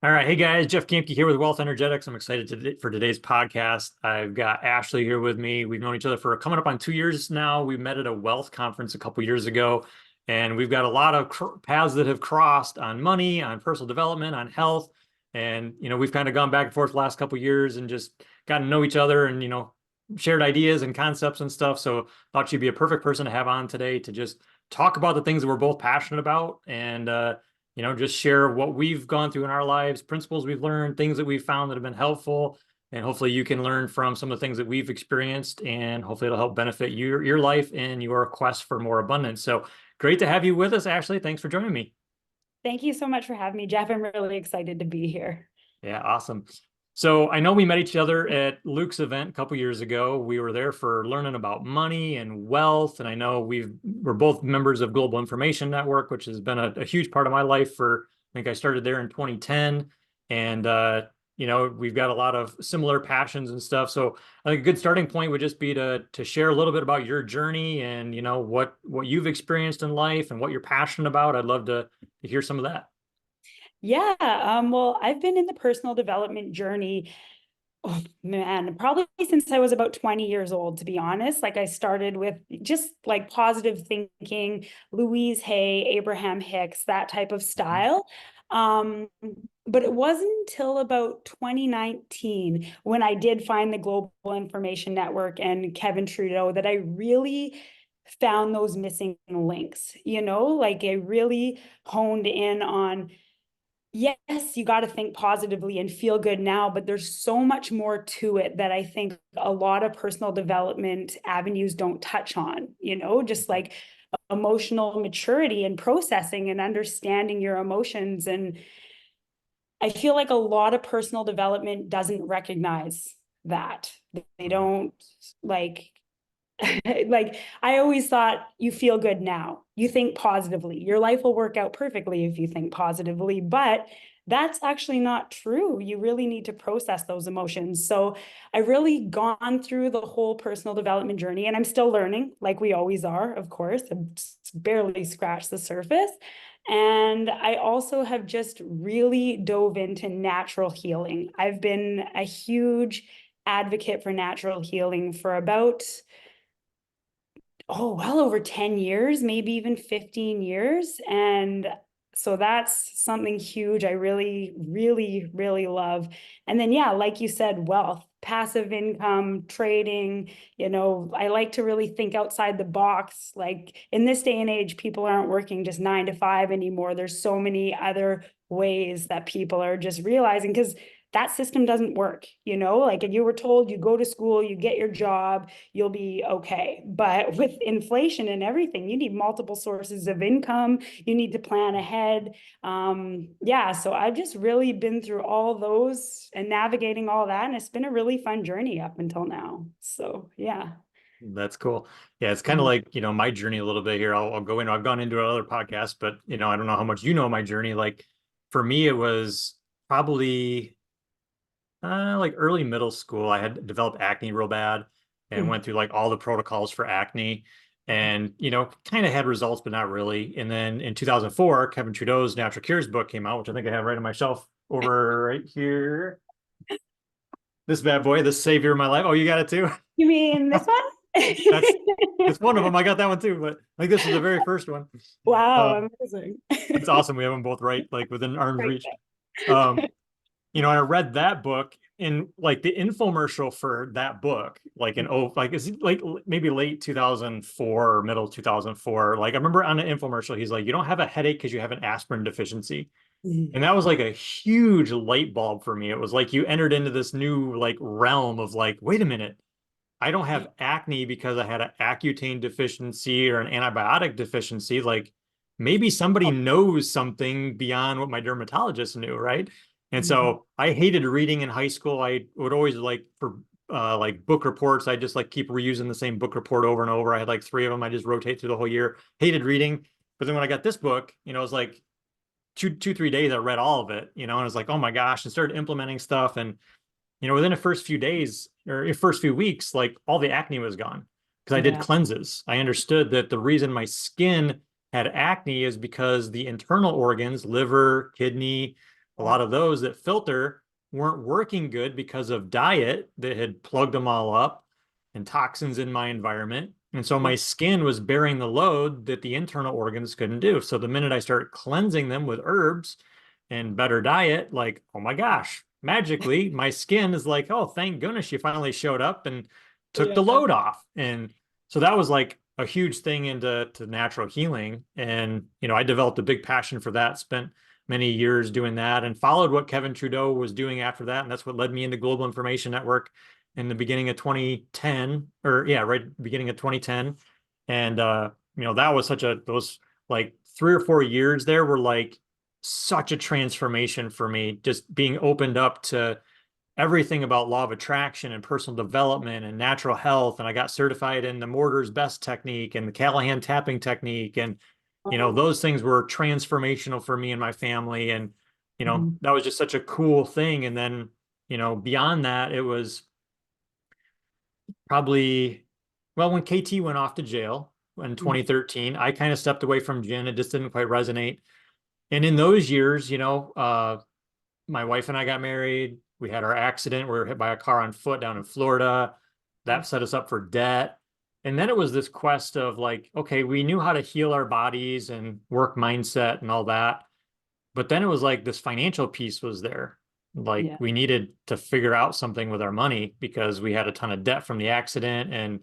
All right. Hey guys, Jeff Kamke here with Wealth Energetics. I'm excited for today's podcast. I've got Ashley here with me. We've known each other for coming up on 2 years now. We met at a wealth conference a couple years ago, and we've got a lot of paths that have crossed on money, on personal development, on health. And, we've kind of gone back and forth the last couple years and just gotten to know each other and, shared ideas and concepts and stuff. So thought she'd be a perfect person to have on today to just talk about the things that we're both passionate about and, just share what we've gone through in our lives, principles we've learned, things that we've found that have been helpful. And hopefully you can learn from some of the things that we've experienced, and hopefully it'll help benefit your life and your quest for more abundance. So great to have you with us, Ashley. Thanks for joining me. Thank you so much for having me, Jeff. I'm really excited to be here. Yeah, awesome. So I know we met each other at Luke's event a couple years ago. We were there for learning about money and wealth. And I know we're both members of Global Information Network, which has been a huge part of my life I think I started there in 2010. And, we've got a lot of similar passions and stuff. So I think a good starting point would just be to share a little bit about your journey and, what you've experienced in life and what you're passionate about. I'd love to hear some of that. Yeah, well, I've been in the personal development journey, oh man, probably since I was about 20 years old, to be honest. Like I started with just like positive thinking, Louise Hay, Abraham Hicks, that type of style. Um, but it wasn't until about 2019 when I did find the Global Information Network and Kevin Trudeau that I really found those missing links, like I really honed in on, yes, you got to think positively and feel good now, but there's so much more to it that I think a lot of personal development avenues don't touch on, just like emotional maturity and processing and understanding your emotions. And I feel like a lot of personal development doesn't recognize that. They don't like like I always thought you feel good now. You think positively. Your life will work out perfectly if you think positively, but that's actually not true. You really need to process those emotions. So I really gone through the whole personal development journey, and I'm still learning, like we always are, of course. I've barely scratched the surface. And I also have just really dove into natural healing. I've been a huge advocate for natural healing for about well over 10 years, maybe even 15 years. And so that's something huge I really, really, really love. And then, yeah, like you said, wealth, passive income, trading, I like to really think outside the box. Like in this day and age, people aren't working just 9 to 5 anymore. There's so many other ways that people are just realizing, because that system doesn't work, like if you were told you go to school, you get your job, you'll be okay. But with inflation and everything, you need multiple sources of income. You need to plan ahead. Yeah, so I've just really been through all those and navigating all that. And it's been a really fun journey up until now. So yeah. That's cool. Yeah, it's kind of like, my journey a little bit here. I'll go into, I've gone into another podcast, but, I don't know how much my journey. Like for me, it was probably like early middle school. I had developed acne real bad and went through like all the protocols for acne and, kind of had results, but not really. And then in 2004, Kevin Trudeau's Natural Cures book came out, which I think I have right on my shelf over right here. This bad boy, this savior of my life. Oh, you got it too? You mean this one? That's it's one of them. I got that one too, but like this is the very first one. Wow, amazing. It's awesome. We have them both right, like within arm's Right reach. Um, I read that book in like the infomercial for that book, like like is it like maybe late 2004 or middle 2004. Like I remember on an infomercial, he's like, you don't have a headache because you have an aspirin deficiency. And that was like a huge light bulb for me. It was like you entered into this new like realm of like, wait a minute, I don't have acne because I had an Accutane deficiency or an antibiotic deficiency. Like maybe somebody knows something beyond what my dermatologist knew, right? And so I hated reading in high school. I would always like for like book reports, I just like keep reusing the same book report over and over. I had like three of them. I just rotate through the whole year. Hated reading. But then when I got this book, it was like 3 days I read all of it, and I was like, oh my gosh, and started implementing stuff. And within the first few days or first few weeks, like all the acne was gone because I did Yeah. cleanses. I understood that the reason my skin had acne is because the internal organs, liver, kidney, a lot of those that filter weren't working good because of diet that had plugged them all up and toxins in my environment. And so Yeah. my skin was bearing the load that the internal organs couldn't do. So the minute I started cleansing them with herbs and better diet, like, oh my gosh, magically my skin is like, oh, thank goodness you finally showed up and took the Yeah. load off. And so that was like a huge thing into natural healing. And, I developed a big passion for that, spent many years doing that and followed what Kevin Trudeau was doing after that. And that's what led me into Global Information Network in the beginning of 2010, or yeah, right beginning of 2010. And that was those like 3 or 4 years there were like such a transformation for me, just being opened up to everything about law of attraction and personal development and natural health. And I got certified in the Mortar's Best technique and the Callahan tapping technique. And, Oh. those things were transformational for me and my family. And, Mhm. that was just such a cool thing. And then, beyond that, it was probably, well, when KT went off to jail in 2013, I kind of stepped away from gin. It just didn't quite resonate. And in those years, my wife and I got married. We had our accident. We were hit by a car on foot down in Florida. That set us up for debt. And then it was this quest of like, okay, we knew how to heal our bodies and work mindset and all that. But then it was like this financial piece was there. Like Yeah. we needed to figure out something with our money because we had a ton of debt from the accident. And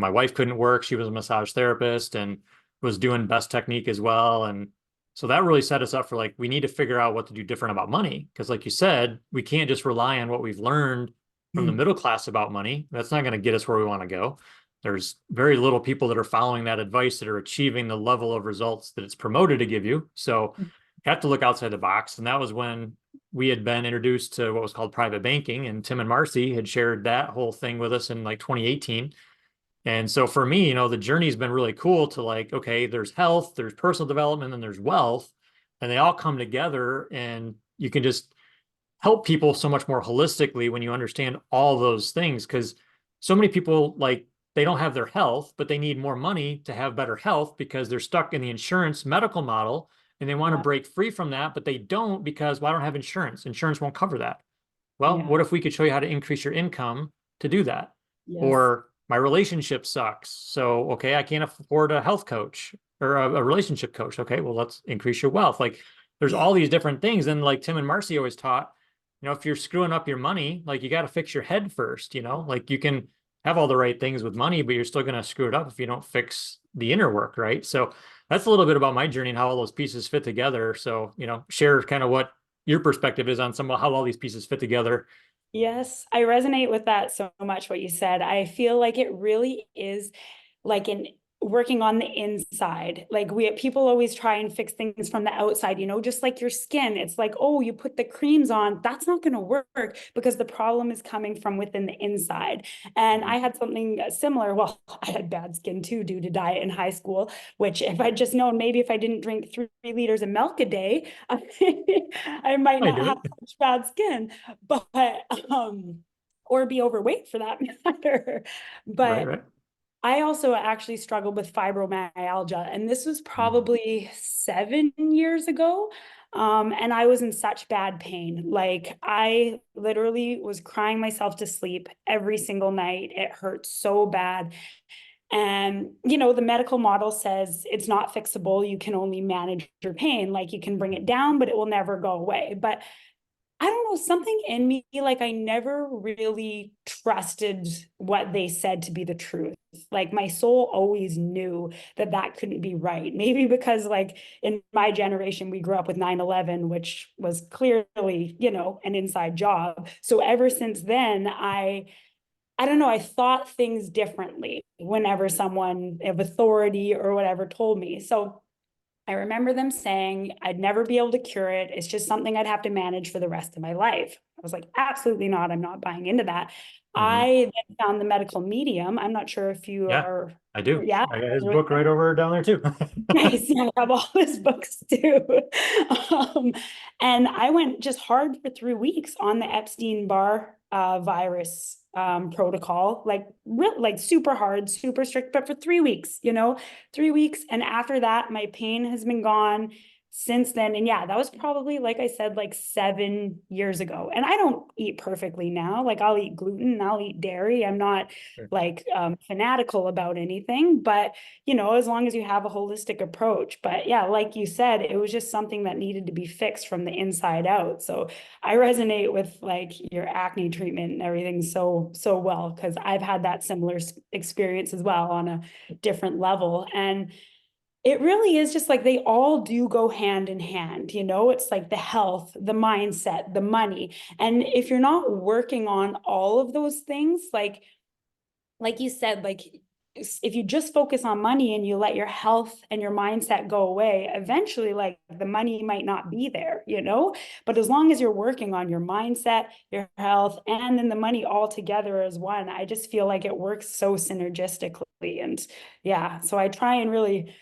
my wife couldn't work. She was a massage therapist and was doing best technique as well. And so that really set us up for like, we need to figure out what to do different about money. Because like you said, we can't just rely on what we've learned from the middle class about money. That's not going to get us where we want to go. There's very little people that are following that advice that are achieving the level of results that it's promoted to give you. So you have to look outside the box. And that was when we had been introduced to what was called private banking. And Tim and Marcy had shared that whole thing with us in like 2018. And so for me, the journey's been really cool to like, okay, there's health, there's personal development, and there's wealth, and they all come together and you can just help people so much more holistically when you understand all those things. Because so many people like they don't have their health, but they need more money to have better health because they're stuck in the insurance medical model and they want to Yeah. break free from that, but they don't because, well, I don't have insurance. Insurance won't cover that. Well, Yeah. what if we could show you how to increase your income to do that? Yes. Or my relationship sucks. So, okay, I can't afford a health coach or a relationship coach. Okay, well, let's increase your wealth. Like there's all these different things. And like Tim and Marcy always taught, if you're screwing up your money, like you got to fix your head first, like you can have all the right things with money, but you're still going to screw it up if you don't fix the inner work, right? So that's a little bit about my journey and how all those pieces fit together. So, share kind of what your perspective is on some of how all these pieces fit together. Yes, I resonate with that so much, what you said. I feel like it really is like in working on the inside. Like people always try and fix things from the outside, just like your skin. It's like, oh, you put the creams on, that's not going to work because the problem is coming from within the inside. And I had something similar. Well, I had bad skin too due to diet in high school, which if I'd just known, maybe if I didn't drink 3 liters of milk a day, I might I not do have it. such bad skin. But or be overweight for that matter. Right, But right. I also actually struggled with fibromyalgia, and this was Mhm. probably 7 years ago. And I was in such bad pain. Like I literally was crying myself to sleep every single night. It hurt so bad. And, the medical model says it's not fixable. You can only manage your pain. Like you can bring it down, but it will never go away. But I don't know, something in me, like I never really trusted what they said to be the truth. Like my soul always knew that that couldn't be right. Maybe because like in my generation, we grew up with 9/11, which was clearly, an inside job. So ever since then, I don't know, I thought things differently whenever someone of authority or whatever told me. So I remember them saying I'd never be able to cure it. It's just something I'd have to manage for the rest of my life. I was like, absolutely not. I'm not buying into that. Mhm. I then found the medical medium. I'm not sure if you Yeah, are, I do. yeah. I got his book right over down there too. Nice. Yeah, I have all his books too. Um, and I went just hard for 3 weeks on the Epstein-Barr virus protocol, like super hard, super strict, but for 3 weeks, 3 weeks. And after that, my pain has been gone. since then, and yeah, that was probably, like I said, like 7 years ago. And I don't eat perfectly now. Like I'll eat gluten, I'll eat dairy. I'm not Sure. like fanatical about anything, but you know, as long as you have a holistic approach. But yeah, like you said, it was just something that needed to be fixed from the inside out. So I resonate with like your acne treatment and everything so well, because I've had that similar experience as well on a different level. And it really is just like they all do go hand in hand, you know? It's like the health, the mindset, the money. And if you're not working on all of those things, like you said, like if you just focus on money and you let your health and your mindset go away, eventually like the money might not be there, you know? But as long as you're working on your mindset, your health, and then the money all together as one, I just feel like it works so synergistically. And yeah, so I try and really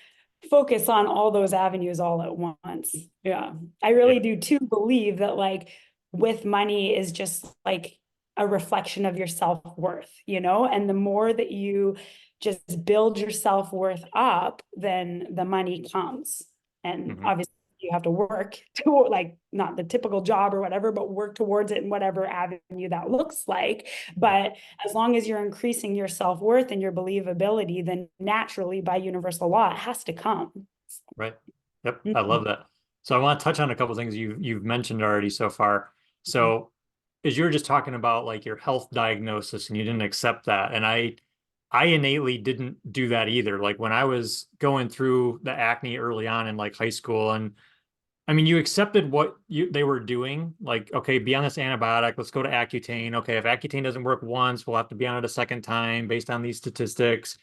focus on all those avenues all at once. Yeah. I Yeah. really do too believe that like with money is just like a reflection of your self-worth, you know? And the more that you just build your self-worth up, then the money comes. And Mhm. obviously you have to work to like not the typical job or whatever, but work towards it in whatever avenue that looks like. Yeah. But as long as you're increasing your self-worth and your believability, then naturally by universal law, it has to come. Right. Yep. I Mhm. love that. So I want to touch on a couple things you've mentioned already so far. Mhm. So as you were just talking about like your health diagnosis and you didn't accept that. And I innately didn't do that either. Like when I was going through the acne early on in like high school, and I mean you accepted what they were doing. Like, okay, be on this antibiotic, let's go to Accutane. Okay, if Accutane doesn't work once, we'll have to be on it a second time based on these statistics.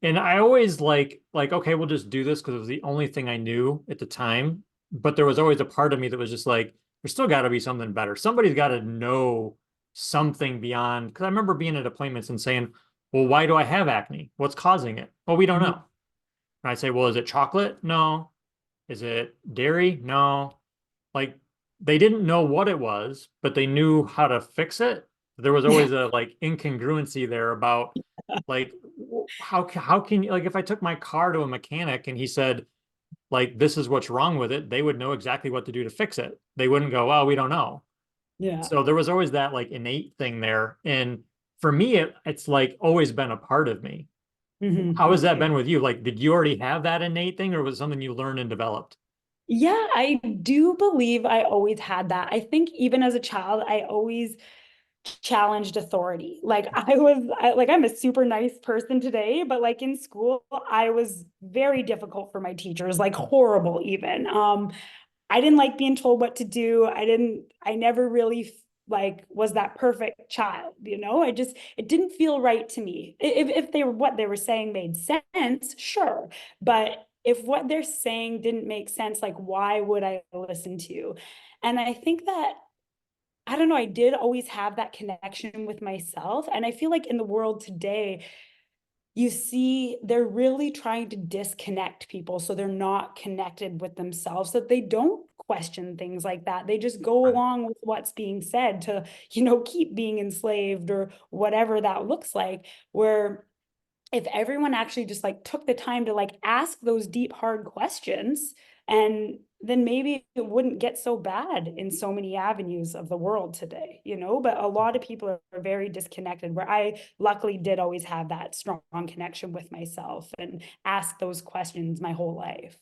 And I always okay, we'll just do this because it was the only thing I knew at the time. But there was always a part of me that was just like, there's still got to be something better. Somebody's got to know something beyond. Because I remember being at appointments and saying, well, why do I have acne? What's causing it? Well, we don't Mhm. know. And I say, well, is it chocolate? No. Is it dairy? No. Like they didn't know what it was, but they knew how to fix it. There was Yeah. always a like incongruency there about like how can you like if I took my car to a mechanic and he said like this is what's wrong with it, they would know exactly what to do to fix it. They wouldn't go, well, we don't know. Yeah. So there was always that like innate thing there. And for me, it's like always been a part of me. How has that Mhm. been with you? Like, did you already have that innate thing, or was it something you learned and developed? Yeah, I do believe I always had that. I think even as a child, I always challenged authority. Like like I'm a super nice person today, but like in school, I was very difficult for my teachers, like horrible even. I didn't like being told what to do. I never really like was that perfect child, you know? It didn't feel right to me. If they were what they were saying made sense, sure. But if what they're saying didn't make sense, like why would I listen to you? And I think that I don't know, I did always have that connection with myself. And I feel like in the world today, you see they're really trying to disconnect people so they're not connected with themselves, that they don't question things like that. They just go Right. along with what's being said to, you know, keep being enslaved or whatever that looks like. Where if everyone actually just like took the time to like ask those deep hard questions, and then maybe it wouldn't get so bad in so many avenues of the world today, you know? But a lot of people are very disconnected, where I luckily did always have that strong connection with myself and ask those questions my whole life.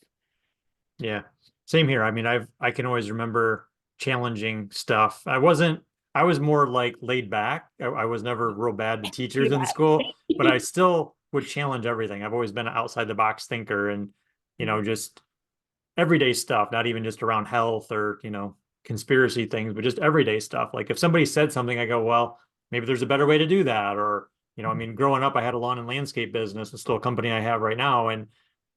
Yeah. Same here. I mean, I can always remember challenging stuff. I was more like laid back. I was never real bad to teachers in school, but I still would challenge everything. I've always been an outside the box thinker and, just everyday stuff, not even just around health or, conspiracy things, but just everyday stuff. Like if somebody said something, I go, well, maybe there's a better way to do that. Or, I mean, growing up, I had a lawn and landscape business. It's still a company I have right now. And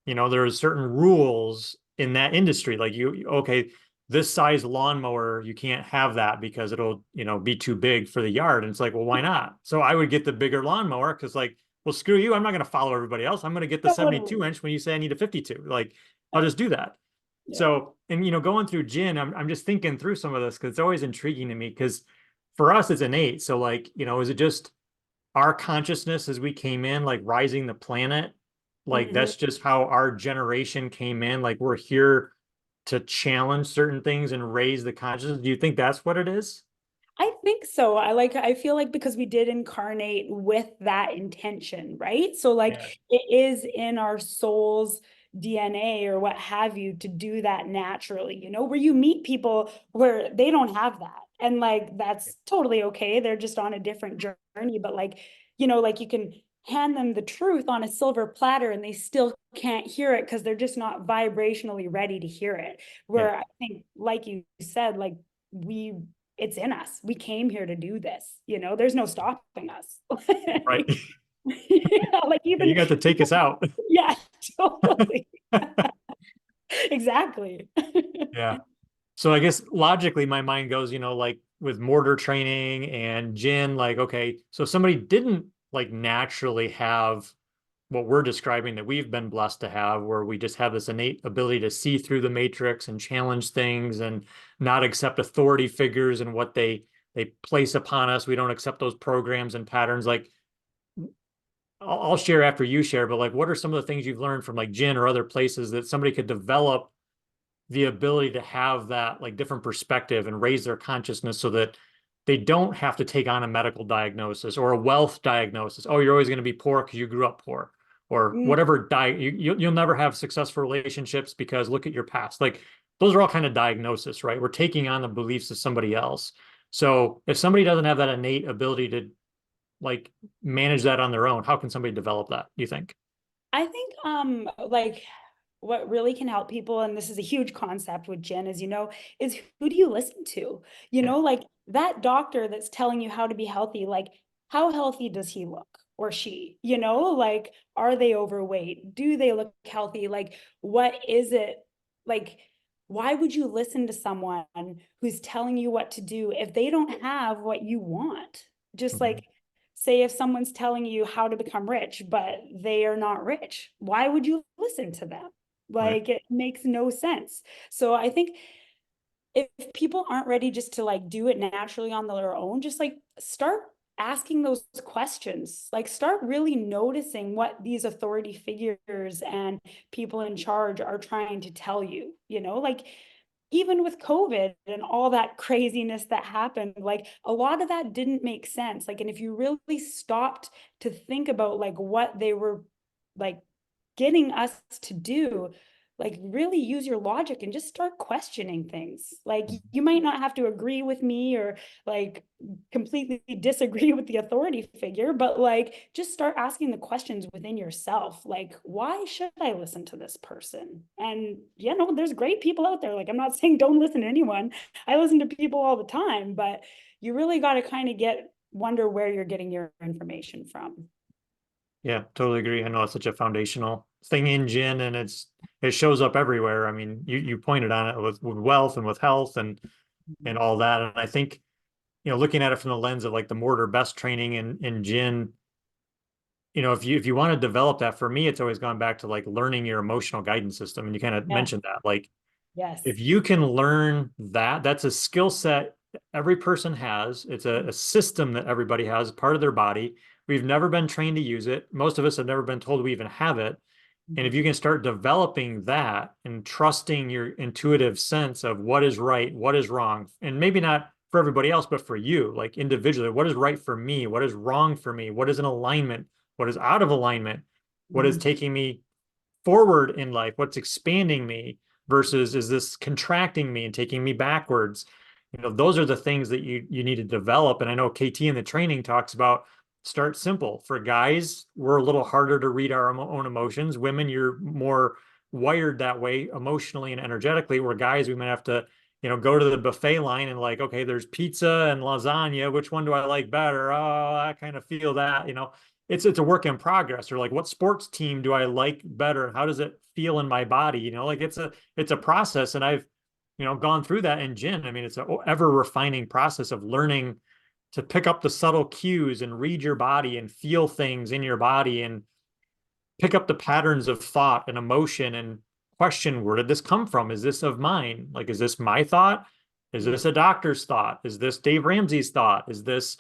there's certain rules in that industry. Like okay, this size lawnmower, you can't have that because it'll, be too big for the yard. And it's like, well, why not? So I would get the bigger lawnmower because like, well, screw you. I'm not going to follow everybody else. I'm going to get the 72 Totally. inch when you say I need a 52. Like, I'll just do that. Yeah. So, and going through gin, I'm just thinking through some of this because it's always intriguing to me because for us it's innate. So like, is it just our consciousness as we came in, like rising the planet? Like Mhm. that's just how our generation came in. Like we're here to challenge certain things and raise the consciousness? Do you think that's what it is? I think so. I feel like because we did incarnate with that intention, right? So like Yeah. it is in our soul's DNA or what have you to do that naturally, where you meet people where they don't have that. And like that's totally okay. They're just on a different journey, but like, like you can hand them the truth on a silver platter and they still can't hear it because they're just not vibrationally ready to hear it. Yeah. Where I think, like you said, like we it's in us. We came here to do this. There's no stopping us. Right. Yeah, like You even, got to take us out. yeah, totally. Exactly. Yeah. So I guess logically my mind goes, like with mortar training and gin, like, okay, so if somebody didn't like naturally have what we're describing that we've been blessed to have, where we just have this innate ability to see through the matrix and challenge things and not accept authority figures and what they place upon us. We don't accept those programs and patterns. Like I'll share after you share, but like what are some of the things you've learned from like gin or other places that somebody could develop the ability to have that like different perspective and raise their consciousness so that they don't have to take on a medical diagnosis or a wealth diagnosis? Oh, you're always going to be poor because you grew up poor, or Mm, whatever you'll never have successful relationships because look at your past. Like those are all kind of diagnosis, right? We're taking on the beliefs of somebody else. So if somebody doesn't have that innate ability to like manage that on their own, how can somebody develop that, do you think? I think like what really can help people, and this is a huge concept with Jen, is is who do you listen to? Yeah. Like that doctor that's telling you how to be healthy, like how healthy does he look or she? Like are they overweight? Do they look healthy? Like what is it? Like why would you listen to someone who's telling you what to do if they don't have what you want? Just Mhm. like say if someone's telling you how to become rich, but they are not rich, why would you listen to them? Right. Like it makes no sense. So I think if people aren't ready just to like do it naturally on their own, just like start asking those questions. Like start really noticing what these authority figures and people in charge are trying to tell you, like even with COVID and all that craziness that happened, like a lot of that didn't make sense. Like, and if you really stopped to think about like what they were like getting us to do, like really use your logic and just start questioning things. Like you might not have to agree with me or like completely disagree with the authority figure, but like just start asking the questions within yourself. Like, why should I listen to this person? And there's great people out there. Like, I'm not saying don't listen to anyone. I listen to people all the time, but you really got to kind of wonder where you're getting your information from. Yeah, totally agree. I know it's such a foundational thing in gin, and it shows up everywhere. I mean, you pointed on it with wealth and with health and all that. And I think, looking at it from the lens of like the mortar best training in gin, if you want to develop that, for me, it's always gone back to like learning your emotional guidance system. And you kind of Yeah. mentioned that. Like if Yes. you can learn that, that's a skill set every person has. It's a system that everybody has, part of their body. We've never been trained to use it. Most of us have never been told we even have it. And if you can start developing that and trusting your intuitive sense of what is right, what is wrong, and maybe not for everybody else, but for you, like individually, what is right for me? What is wrong for me? What is in alignment? What is out of alignment? What is Mhm. taking me forward in life? What's expanding me versus is this contracting me and taking me backwards? Those are the things that you need to develop. And I know KT in the training talks about start simple. For guys, we're a little harder to read our own emotions. Women, you're more wired that way emotionally and energetically. Where guys, we might have to, go to the buffet line and like, okay, there's pizza and lasagna. Which one do I like better? Oh, I kind of feel that, it's a work in progress. Or like what sports team do I like better? How does it feel in my body? Like it's a process. And I've, gone through that in gin. I mean, it's an ever refining process of learning to pick up the subtle cues and read your body and feel things in your body and pick up the patterns of thought and emotion and question, where did this come from? Is this of mine? Like, is this my thought? Is this a doctor's thought? Is this Dave Ramsey's thought? Is this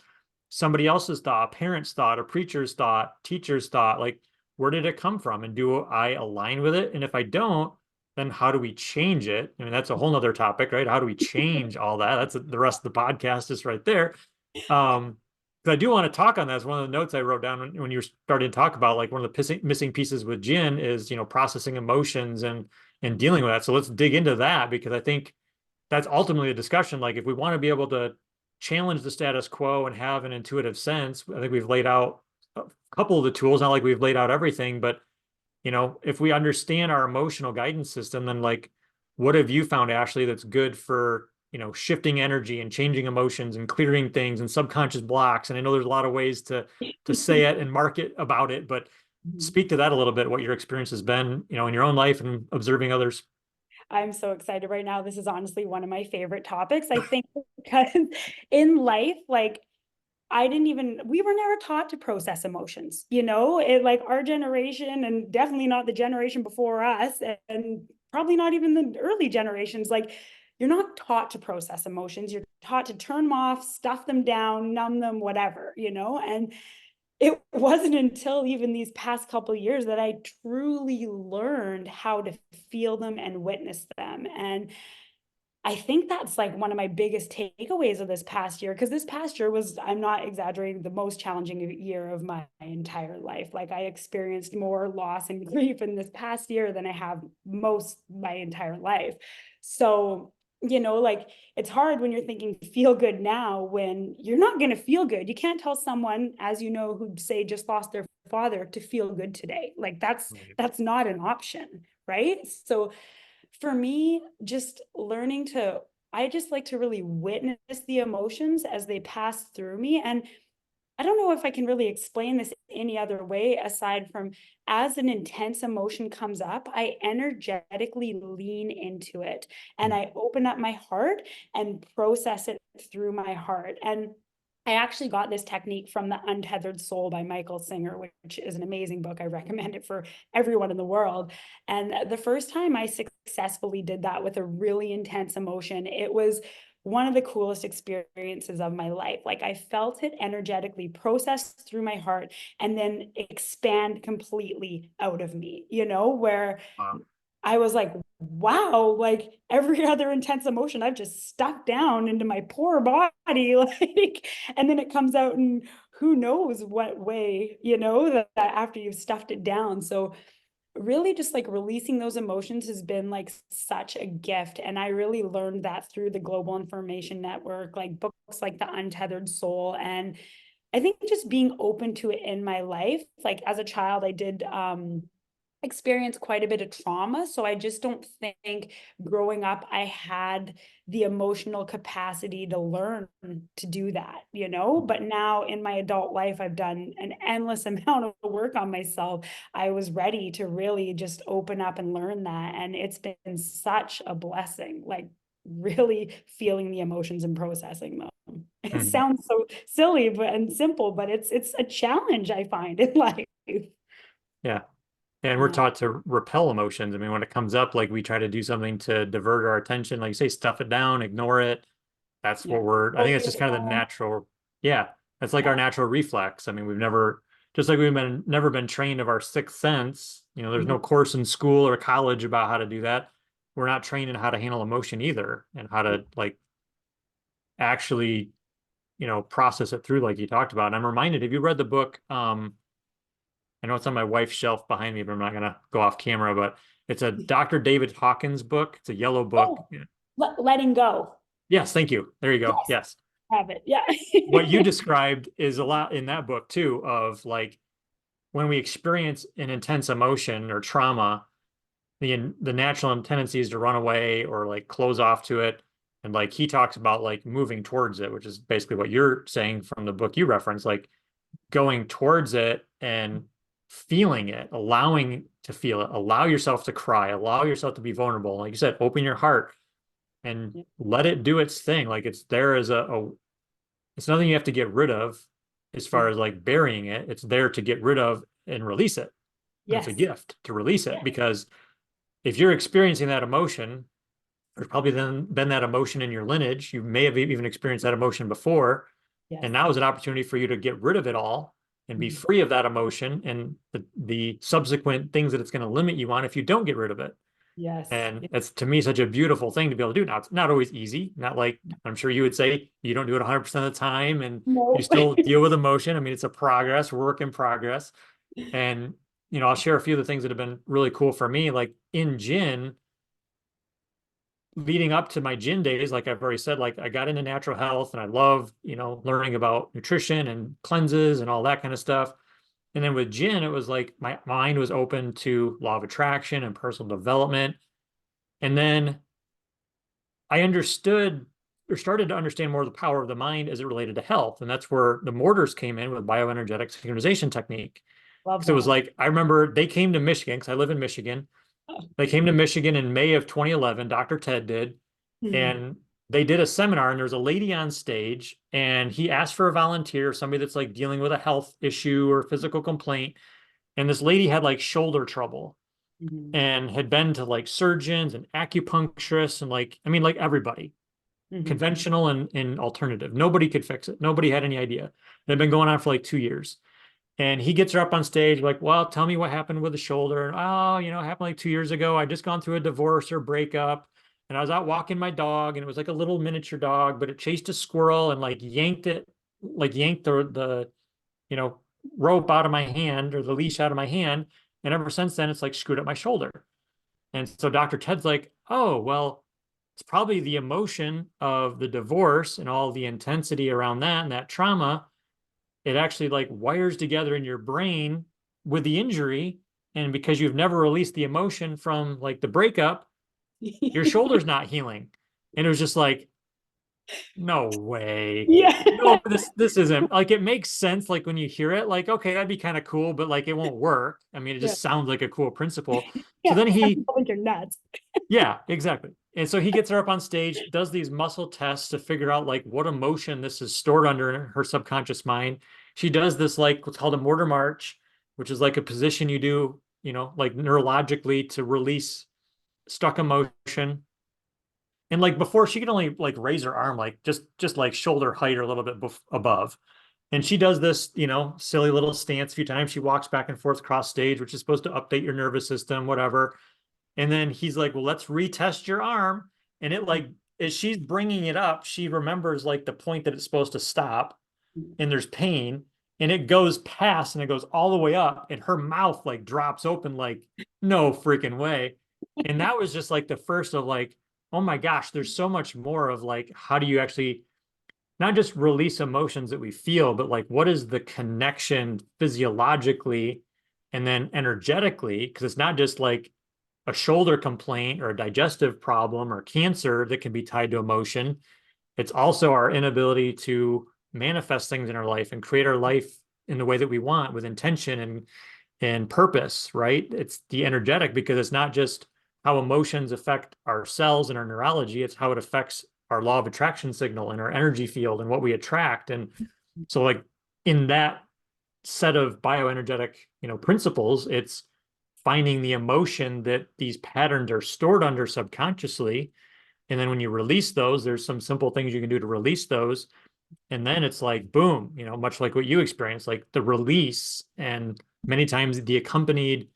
somebody else's thought, a parent's thought, a preacher's thought, teacher's thought? Like, where did it come from? And do I align with it? And if I don't, then how do we change it? I mean, that's a whole nother topic, right? How do we change all that? That's the rest of the podcast is right there. But I do want to talk on that. As one of the notes I wrote down when you were starting to talk about like one of the missing pieces with Jin is, processing emotions and dealing with that. So let's dig into that because I think that's ultimately a discussion. Like if we want to be able to challenge the status quo and have an intuitive sense, I think we've laid out a couple of the tools, not like we've laid out everything, but if we understand our emotional guidance system, then like, what have you found, Ashley, that's good for, shifting energy and changing emotions and clearing things and subconscious blocks? And I know there's a lot of ways to say it and market about it, but speak to that a little bit, what your experience has been, in your own life and observing others. I'm so excited right now. This is honestly one of my favorite topics. I think because in life, like we were never taught to process emotions, it like our generation and definitely not the generation before us and probably not even the early generations. Like you're not taught to process emotions. You're taught to turn them off, stuff them down, numb them, whatever, and it wasn't until even these past couple of years that I truly learned how to feel them and witness them. And I think that's like one of my biggest takeaways of this past year, because this past year was, I'm not exaggerating, the most challenging year of my entire life. Like I experienced more loss and grief in this past year than I have most my entire life. So, like it's hard when you're thinking feel good now when you're not going to feel good. You can't tell someone, as who'd say just lost their father to feel good today. Like Right. that's not an option, right? So for me, I just like to really witness the emotions as they pass through me. And I don't know if I can really explain this any other way aside from as an intense emotion comes up, I energetically lean into it and Mm. I open up my heart and process it through my heart. And I actually got this technique from The Untethered Soul by Michael Singer, which is an amazing book. I recommend it for everyone in the world. And the first time I successfully did that with a really intense emotion, it was one of the coolest experiences of my life. Like I felt it energetically process through my heart and then expand completely out of me, where Wow. I was like, wow, like every other intense emotion I've just stuffed down into my poor body. Like, and then it comes out in who knows what way, that after you've stuffed it down. So really just like releasing those emotions has been like such a gift. And I really learned that through the Global Information Network, like books like The Untethered Soul. And I think just being open to it in my life. Like as a child, I did experience quite a bit of trauma. So I just don't think growing up I had the emotional capacity to learn to do that, But now in my adult life, I've done an endless amount of work on myself. I was ready to really just open up and learn that. And it's been such a blessing, like really feeling the emotions and processing them. It Mhm. sounds so silly and simple, but it's a challenge I find in life. Yeah. And we're Yeah. taught to repel emotions. I mean, when it comes up, like we try to do something to divert our attention, like you say, stuff it down, ignore it. That's Yeah. I think it's Focus just kind of the on. natural, yeah, that's like our Yeah. natural reflex. I mean, just like we've never been trained of our sixth sense, there's no Mhm. course in school or college about how to do that. We're not trained in how to handle emotion either and how to like actually, process it through like you talked about. And I'm reminded, have you read the book? I know it's on my wife's shelf behind me, but I'm not gonna go off camera, but it's a Dr. David Hawkins book. It's a yellow book. Oh, letting go. Yes, thank you. There you go. Yes, Yes. have it. Yeah. What you described is a lot in that book too, of like when we experience an intense emotion or trauma, the natural tendency is to run away or like close off to it. And like he talks about like moving towards it, which is basically what you're saying from the book you referenced, like going towards it and feeling it, allowing to feel it, allow yourself to cry, allow yourself to be vulnerable. Like you said, open your heart and Yeah. let it do its thing. Like it's there as it's nothing you have to get rid of as far Yeah. as like burying it. It's there to get rid of and release it. And it's a Yes. gift to release it Yes. because if you're experiencing that emotion, there's probably then been that emotion in your lineage. You may have even experienced that emotion before. Yes. And now is an opportunity for you to get rid of it all and be Mhm. free of that emotion and the subsequent things that it's going to limit you on if you don't get rid of it. Yes. And that's to me such a beautiful thing to be able to do. Now, it's not always easy. Not like I'm sure you would say you don't do it 100% of the time and you No. still deal with emotion. I mean, it's a progress, work in progress. And, I'll share a few of the things that have been really cool for me. Like in gin, leading up to my gin days, like I've already said, like I got into natural health and I love, learning about nutrition and cleanses and all that kind of stuff. And then with gin, it was like my mind was open to law of attraction and personal development. And then I understood or started to understand more of the power of the mind as it related to health. And that's where the mortars came in with bioenergetic synchronization technique. Love Because it was that. like, I remember they came to Michigan, because I live in Michigan. They came to Michigan in May of 2011, Dr. Ted did. Mhm. And they did a seminar, and there was a lady on stage, and he asked for a volunteer, somebody that's like dealing with a health issue or physical complaint. And this lady had like shoulder trouble Mhm. and had been to like surgeons and acupuncturists and like, I mean, like everybody, Mhm. conventional and alternative. Nobody could fix it. Nobody had any idea. It had been going on for like 2 years. And he gets her up on stage, like, well, tell me what happened with the shoulder. And oh, it happened like 2 years ago. I just gone through a divorce or breakup. And I was out walking my dog, and it was like a little miniature dog, but it chased a squirrel and like yanked it, like yanked the you know, rope out of my hand or the leash out of my hand. And ever since then, it's like screwed up my shoulder. And so Dr. Ted's like, oh, well, it's probably the emotion of the divorce and all the intensity around that and that trauma. It actually like wires together in your brain with the injury. And because you've never released the emotion from like the breakup, your shoulder's not healing. And it was just like, no way. Yeah. No, this isn't like it makes sense like when you hear it, like, okay, that'd be kind of cool, but like it won't work. I mean, it Yeah. just sounds like a cool principle. So Yeah. then Some he people think you're nuts. yeah, exactly. And so he gets her up on stage, does these muscle tests to figure out like what emotion this is stored under in her subconscious mind. She does this like what's called a mortar march, which is like a position you do, like neurologically to release stuck emotion. And like before, she could only like raise her arm like just like shoulder height or a little bit above. And she does this, silly little stance a few times. She walks back and forth across stage, which is supposed to update your nervous system, whatever. And then he's like, well, let's retest your arm. And it like, as she's bringing it up, she remembers like the point that it's supposed to stop and there's pain and it goes past and it goes all the way up and her mouth like drops open like no freaking way. And that was just like the first of like, oh my gosh, there's so much more of like, how do you actually not just release emotions that we feel, but like what is the connection physiologically and then energetically? Because it's not just like a shoulder complaint or a digestive problem or cancer that can be tied to emotion. It's also our inability to manifest things in our life and create our life in the way that we want with intention and purpose, right? It's the energetic because it's not just how emotions affect our cells and our neurology, it's how it affects our law of attraction signal and our energy field and what we attract. And so like in that set of bioenergetic, principles, it's finding the emotion that these patterns are stored under subconsciously. And then when you release those, there's some simple things you can do to release those. And then it's like, boom, much like what you experienced, like the release and many times the accompanied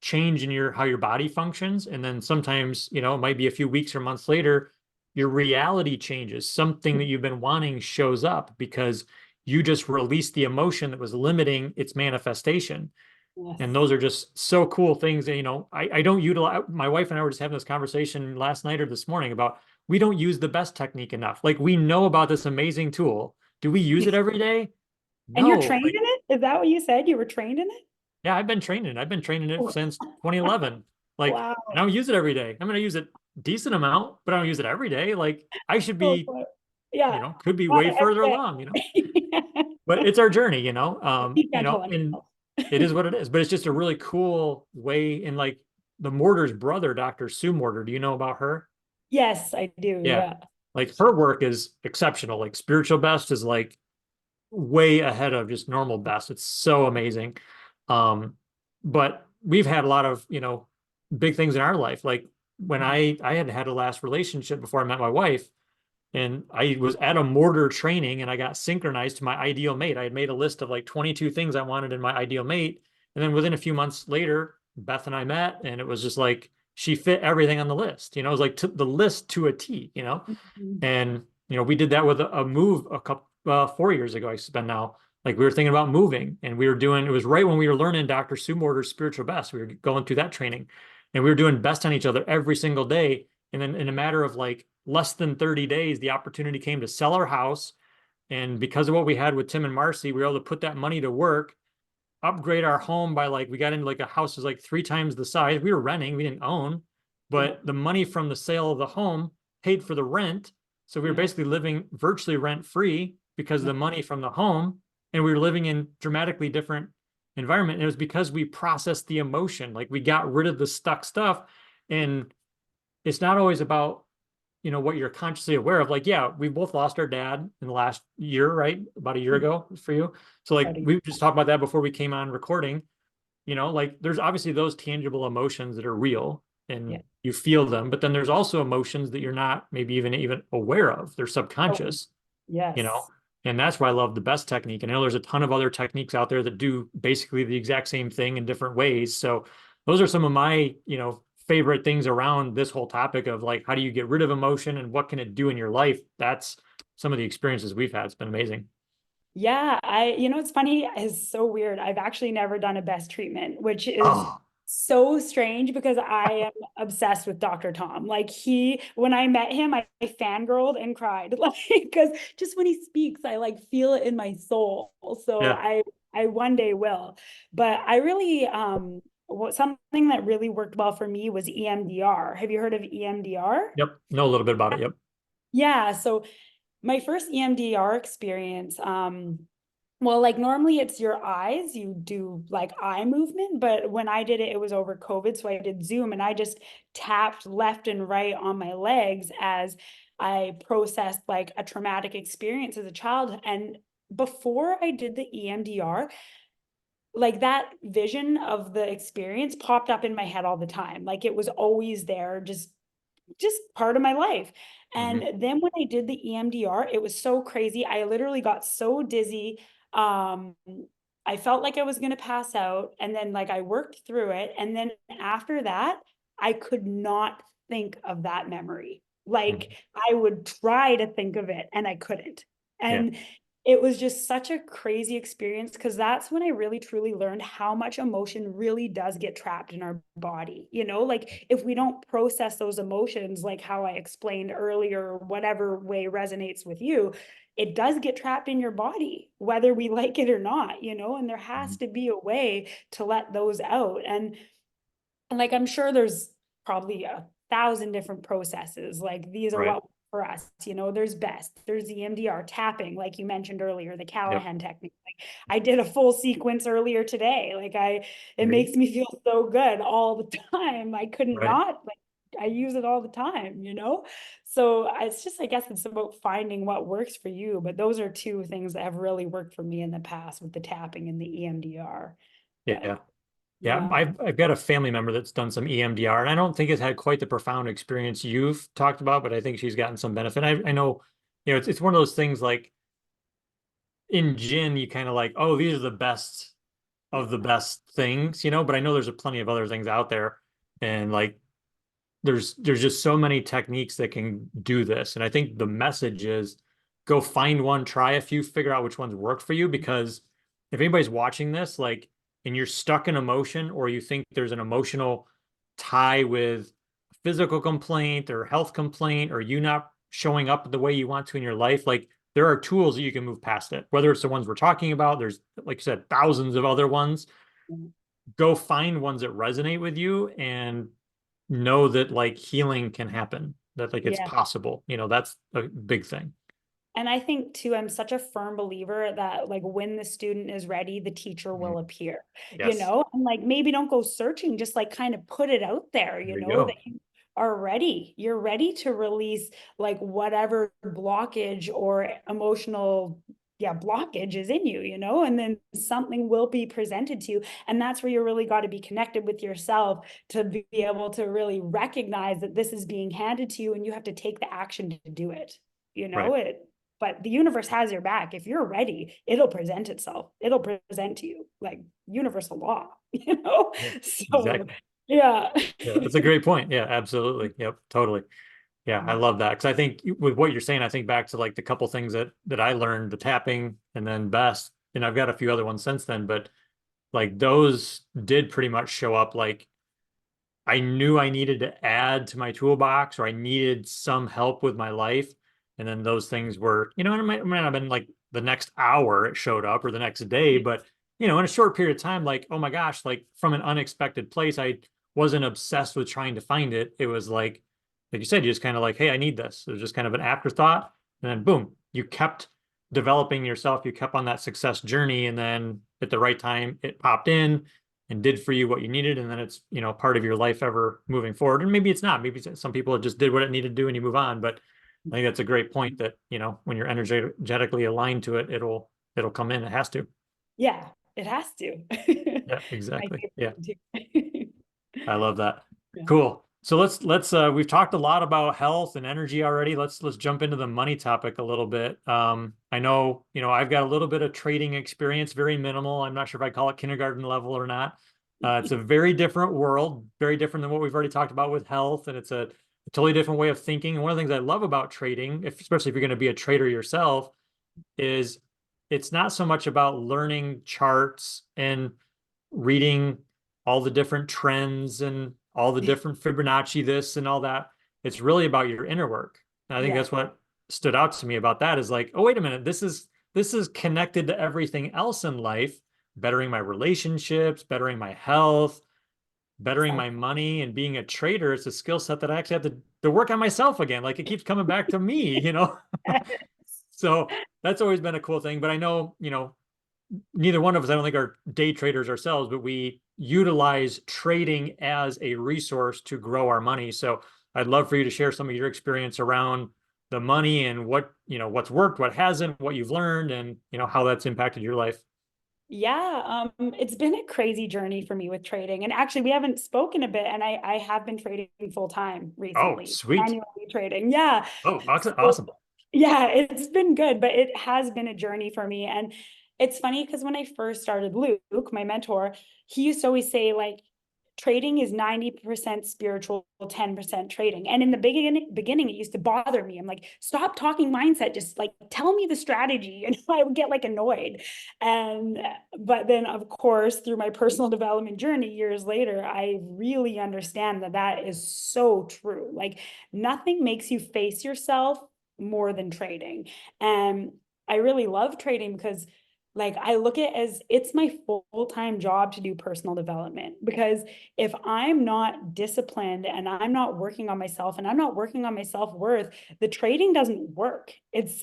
change in how your body functions. And then sometimes, it might be a few weeks or months later, your reality changes. Something that you've been wanting shows up because you just released the emotion that was limiting its manifestation. And Yes. those are just so cool things that, I don't utilize. My wife and I were just having this conversation last night or this morning about we don't use the best technique enough. Like we know about this amazing tool. Do we use it every day? And you're No. trained Like, in it? Is that what you said? You were trained in it? yeah, I've been training. I've been training it Oh, since 2011. Like, and I wow. don't use it every day. I'm going to use it decent amount, but I don't use it every day. Like I should Oh, be, boy. Yeah. could be Not way further every along. day. But it's our journey, Keep mental and health. it is what it is. But it's just a really cool way. And like the Mortar's brother, Dr. Sue Mortar, do you know about her? Yes, I do. Yeah. Yeah. Like her work is exceptional. Like spiritual best is like way ahead of just normal best. It's so amazing. Um, but we've had a lot of, big things in our life. Like when I had had a last relationship before I met my wife, and I was at a mortar training and I got synchronized to my ideal mate. I had made a list of like 22 things I wanted in my ideal mate. And then within a few months later, Beth and I met and it was just like she fit everything on the list. It was like the list to a T, Mhm. and we did that with a move a couple 4 years ago. I spent now. Like we were thinking about moving, and we were doing. It was right when we were learning Dr. Sue spiritual best. We were going through that training, and we were doing best on each other every single day. And then in a matter of like less than 30 days, the opportunity came to sell our house. And because of what we had with Tim and Marcy, we were able to put that money to work, upgrade our home by like, we got into like a house was like 3 times the size. We were renting, we didn't own, Yeah, but the money from the sale of the home paid for the rent. So we were yeah, basically living virtually rent free because of yeah, the money from the home. And we were living in dramatically different environment. And it was because we processed the emotion. Like we got rid of the stuck stuff. And it's not always about what you're consciously aware of. Like, yeah, we both lost our dad in the last year, right? About a year mhm. ago for you. So like Buddy. we just talked about that before we came on recording. Like there's obviously those tangible emotions that are real Yeah. and you feel them, but then there's also emotions that you're not maybe even aware of. They're Oh, subconscious, you know. yes. And that's why I love the best technique. And I know there's a ton of other techniques out there that do basically the exact same thing in different ways. So those are some of my, favorite things around this whole topic of like, how do you get rid of emotion and what can it do in your life? That's some of the experiences we've had. It's been amazing. Yeah, it's funny, it's so weird. I've actually never done a best treatment, which is Oh, so strange because I am obsessed with Dr. Tom. Like when I met him, I fangirled and cried. Like, because just when he speaks, I like feel it in my soul. So yeah. I one day will. But I really something that really worked well for me was EMDR. Have you heard of EMDR? Yep. Know a little bit about it. Yep. Yeah, so my first EMDR experience, well, like normally it's your eyes, you do like eye movement, but when I did it, it was over COVID. So I did Zoom and I just tapped left and right on my legs as I processed like a traumatic experience as a child. And before I did the EMDR, like that vision of the experience popped up in my head all the time. Like it was always there, just part of my life. Hmm. And then when I did the EMDR, it was so crazy. I literally got so dizzy. Um, I felt like I was going to pass out. And then, like, I worked through it. And then after that, I could not think of that memory. Like, I would try to think of it and I couldn't. Yeah. And it was just such a crazy experience because that's when I really truly learned how much emotion really does get trapped in our body. Like if we don't process those emotions, like how I explained earlier, whatever way resonates with you, it does get trapped in your body, whether we like it or not, and there has Mhm. to be a way to let those out. And like I'm sure there's probably 1,000 different processes. Like these are Right. what for us, there's best, there's the EMDR tapping, like you mentioned earlier, the Yep. Callahan technique. Like I did a full sequence earlier today. Like it Right. makes me feel so good all the time. I couldn't Right. not like I use it all the time. So it's just, I guess it's about finding what works for you. But those are two things that have really worked for me in the past with the tapping and the EMDR. But Yeah. Yeah. yeah. I've got a family member that's done some EMDR, and I don't think it's had quite the profound experience you've talked about, but I think she's gotten some benefit. I know, it's one of those things like in gin, you kind of like, oh, these are the best of the Yeah. best things, but I know there's a plenty of other things out there. And like there's just so many techniques that can do this. And I think the message is go find one, try a few, figure out which ones work for you. Because if anybody's watching this, like, and you're stuck in emotion, or you think there's an emotional tie with physical complaint or health complaint, or you not showing up the way you want to in your life, like there are tools that you can move past it. Whether it's the ones we're talking about, there's, like you said, thousands of other ones. Go find ones that resonate with you and know that like healing can happen, that like it's Yeah. possible. That's a big thing. And I think too, I'm such a firm believer that like when the student is ready, the teacher Mhm. will appear, Yes. and like maybe don't go searching, just like kind of put it out there, There you that go. you are ready. You're ready to release like whatever blockage or emotional, yeah, blockage is in you, and then something will be presented to you. And that's where you really got to be connected with yourself to be able to really recognize that this is being handed to you and you have to take the action to do it. Right. But the universe has your back. If you're ready, it'll present itself. It'll present to you like universal law, Yeah, So exactly. Yeah. Yeah, that's a great point. Yeah, absolutely. Yep, totally. Yeah, I love that because I think with what you're saying, I think back to like the couple things that I learned, the tapping and then best, and I've got a few other ones since then, but like those did pretty much show up like I knew I needed to add to my toolbox or I needed some help with my life. And then those things were, and it might have been like the next hour it showed up or the next day, but in a short period of time, like, oh my gosh, like from an unexpected place, I wasn't obsessed with trying to find it. It was like you said, you just kind of like, hey, I need this. It was just kind of an afterthought. And then boom, you kept developing yourself, you kept on that success journey, and then at the right time, it popped in and did for you what you needed, and then it's part of your life ever moving forward. And maybe it's not. Maybe some people it just did what it needed to do and you move on. But I think that's a great point that when you're energetically aligned to it, it'll come in. It has to. Yeah, it has to. Yeah, My exactly. Yeah. favorite too. I love that. Yeah. Cool. So let's we've talked a lot about health and energy already. Let's jump into the money topic a little bit. I know, I've got a little bit of trading experience, very minimal. I'm not sure if I call it kindergarten level or not. It's a very different world, very different than what we've already talked about with health, and it's a totally different way of thinking. And one of the things I love about trading, especially if you're going to be a trader yourself, is it's not so much about learning charts and reading all the different trends and all the different Fibonacci this and all that. It's really about your inner work. And I think Yeah. that's what stood out to me about that is like, oh, wait a minute, this is connected to everything else in life, bettering my relationships, bettering my health, bettering my Exactly. money, and being a trader. It's a skill set that I actually have to work on myself again. Like it keeps coming back to me. So that's always been a cool thing. But I know, neither one of us, I don't think, are day traders ourselves, but we utilize trading as a resource to grow our money. So I'd love for you to share some of your experience around the money and what's worked, what hasn't, what you've learned, and how that's impacted your life. Yeah, it's been a crazy journey for me with trading. And actually, we haven't spoken a bit, and I have been trading full time Oh, recently, sweet. manually trading. Yeah. Oh, awesome. So Awesome. yeah, it's been good, but it has been a journey for me. And it's funny because when I first started, Luke, my mentor, he used to always say, like, trading is 90% spiritual, 10% trading. And in the beginning, it used to bother me. I'm like, stop talking mindset, just like tell me the strategy. And I would get like annoyed. And but then of course, through my personal development journey years later, I really understand that that is so true. Like nothing makes you face yourself more than trading. And I really love trading because like I look at it as it's my full-time job to do personal development, because if I'm not disciplined and I'm not working on myself and I'm not working on my self-worth, the trading doesn't work. It's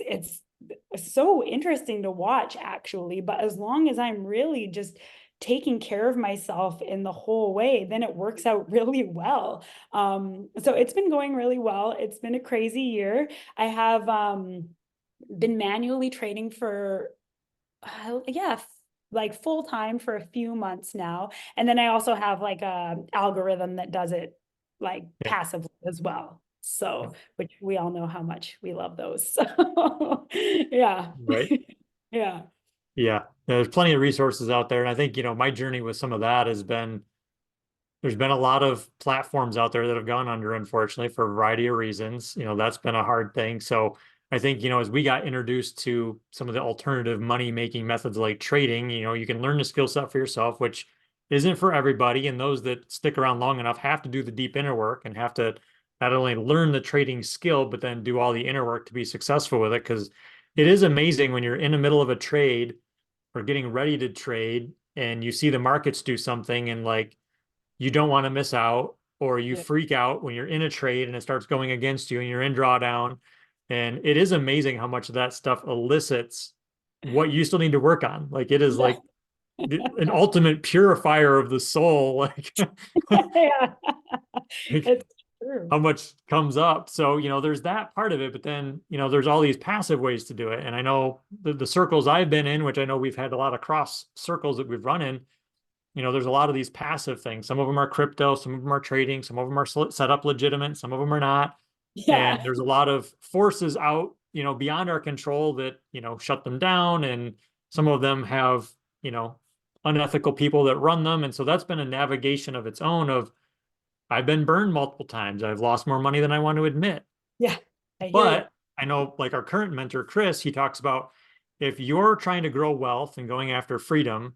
so interesting to watch actually, but as long as I'm really just taking care of myself in the whole way, then it works out really well. So it's been going really well. It's been a crazy year. I have been manually trading for yeah, like full time for a few months now. And then I also have like a algorithm that does it like Yeah. passively as well. Yeah. So, which we all know how much we love those. So, yeah. Right. Yeah. Yeah. There's plenty of resources out there. And I think, my journey with some of that has been there's been a lot of platforms out there that have gone under, unfortunately, for a variety of reasons. That's been a hard thing. So I think, as we got introduced to some of the alternative money making methods like trading, you can learn the skill set for yourself, which isn't for everybody. And those that stick around long enough have to do the deep inner work and have to not only learn the trading skill, but then do all the inner work to be successful with it. Because it is amazing when you're in the middle of a trade or getting ready to trade and you see the markets do something and like you don't want to miss out, or you Yeah. freak out when you're in a trade and it starts going against you and you're in drawdown. And it is amazing how much of that stuff elicits what you still need to work on. Like it is Yeah. like an ultimate purifier of the soul, like, Yeah. like It's true. how much comes up. So, there's that part of it, but then, there's all these passive ways to do it. And I know the circles I've been in, which I know we've had a lot of cross circles that we've run in, there's a lot of these passive things. Some of them are crypto, some of them are trading, some of them are set up legitimate, some of them are not. And Yeah. there's a lot of forces out, beyond our control that, shut them down. And some of them have, unethical people that run them. And so that's been a navigation of its own of I've been burned multiple times. I've lost more money than I want to admit. Yeah, I hear you. But I know, like our current mentor, Chris, he talks about if you're trying to grow wealth and going after freedom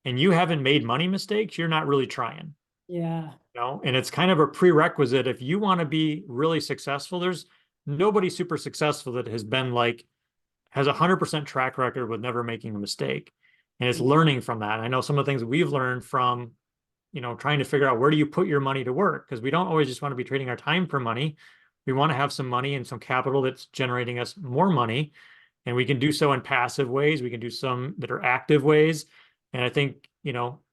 and you haven't made money mistakes, you're not really trying. Yeah. And it's kind of a prerequisite if you want to be really successful. There's nobody super successful that has been like has 100% track record with never making a mistake, and it's Mhm. learning from that. And I know some of the things we've learned from trying to figure out where do you put your money to work, because we don't always just want to be trading our time for money. We want to have some money and some capital that's generating us more money, and we can do so in passive ways. We can do some that are active ways. And I think,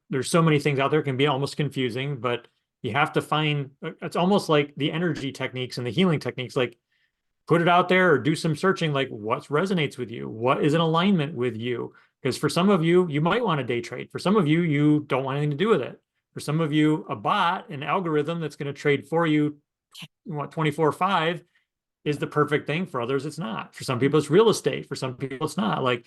there's so many things out there, can be almost confusing, but you have to find, it's almost like the energy techniques and the healing techniques, like put it out there or do some searching, like what resonates with you, what is in alignment with you. Because for some of you, you might want to day trade. For some of you, you don't want anything to do with it. For some of you, a bot, an algorithm that's going to trade for you, 24/5 is the perfect thing. For others, it's not. For some people, it's real estate. For some people, it's not. Like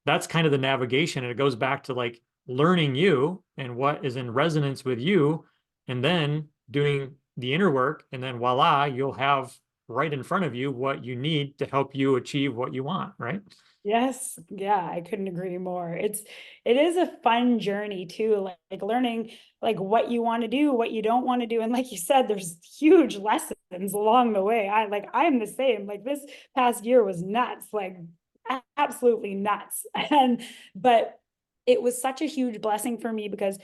that's kind of the navigation. And it goes back to like learning you and what is in resonance with you, and then doing the inner work. And then voila, you'll have right in front of you what you need to help you achieve what you want, right? Yes, yeah, I couldn't agree more. It is a fun journey too, like learning like what you want to do, what you don't want to do. And like you said, there's huge lessons along the way. I'm the same. Like this past year was nuts, like absolutely nuts. And but it was such a huge blessing for me because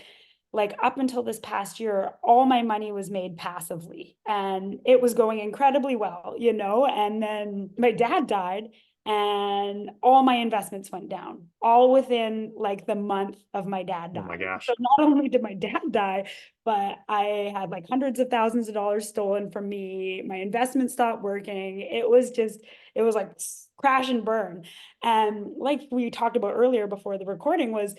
like up until this past year, all my money was made passively and it was going incredibly well, and then my dad died and all my investments went down all within like the month of my dad Oh my dying. So gosh. not only did my dad die, but I had like hundreds of thousands of dollars stolen from me. My investment stopped working. It was like crash and burn. And like we talked about earlier before the recording was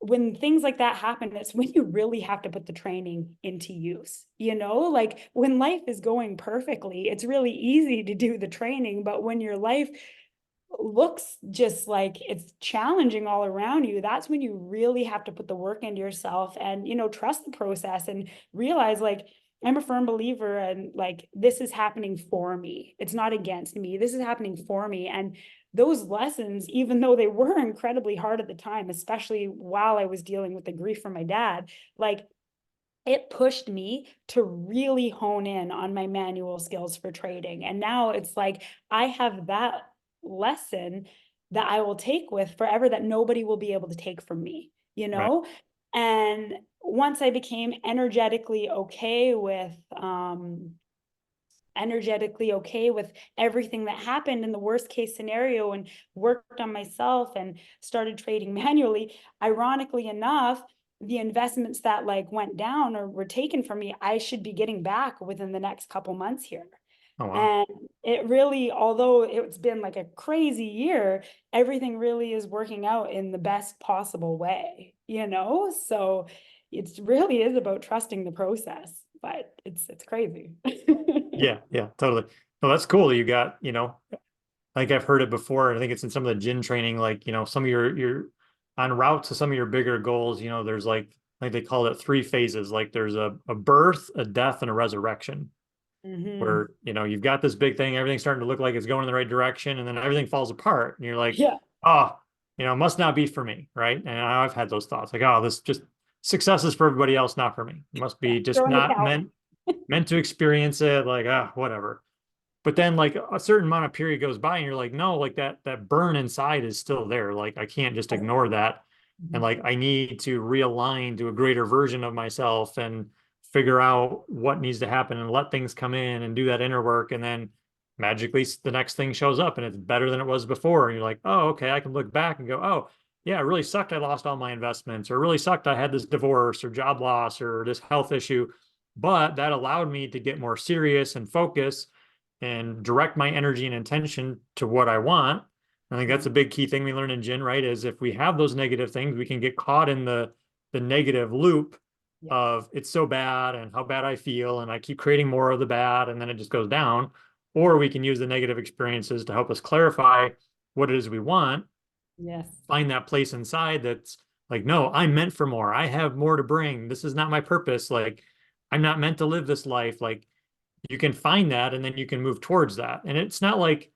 when things like that happen, it's when you really have to put the training into use. Like when life is going perfectly, it's really easy to do the training. But when your life looks just like it's challenging all around you, that's when you really have to put the work into yourself and, trust the process and realize like, I'm a firm believer and like this is happening for me. It's not against me. This is happening for me. And those lessons, even though they were incredibly hard at the time, especially while I was dealing with the grief from my dad, like it pushed me to really hone in on my manual skills for trading. And now it's like I have that lesson that I will take with forever that nobody will be able to take from me, you Right. know? And once I became energetically okay with everything that happened in the worst case scenario and worked on myself and started trading manually, ironically enough, the investments that like went down or were taken from me, I should be getting back within the next couple months here. Oh wow. And it really, although it's been like a crazy year, everything really is working out in the best possible way, So it really is about trusting the process, but it's crazy. Yeah, yeah, totally. No, that's cool. You got, like I've heard it before. I think it's in some of the gym training, like, some of your on route to some of your bigger goals, there's like they call it three phases. Like there's a birth, a death, and a resurrection, Hmm. where, you've got this big thing, everything's starting to look like it's going in the right direction, and then everything falls apart. And you're like, Yeah, oh, must not be for me, right? And I've had those thoughts, like, oh, this just success is for everybody else, not for me. It must yeah. be just Throw in the not towel. meant to experience it, like, whatever. But then like a certain amount of period goes by and you're like, no, like that burn inside is still there. Like I can't just ignore that. And like I need to realign to a greater version of myself and figure out what needs to happen and let things come in and do that inner work. And then magically the next thing shows up and it's better than it was before. And you're like, oh, okay, I can look back and go, oh, yeah, it really sucked. I lost all my investments, or it really sucked. I had this divorce or job loss or this health issue. But that allowed me to get more serious and focus and direct my energy and intention to what I want. I think that's a big key thing we learn in Gin, right? Is if we have those negative things, we can get caught in the negative loop Yes. of it's so bad and how bad I feel, and I keep creating more of the bad, and then it just goes down. Or we can use the negative experiences to help us clarify what it is we want, Yes. find that place inside that's like, no, I'm meant for more. I have more to bring. This is not my purpose. Like, I'm not meant to live this life. Like you can find that and then you can move towards that. And it's not like,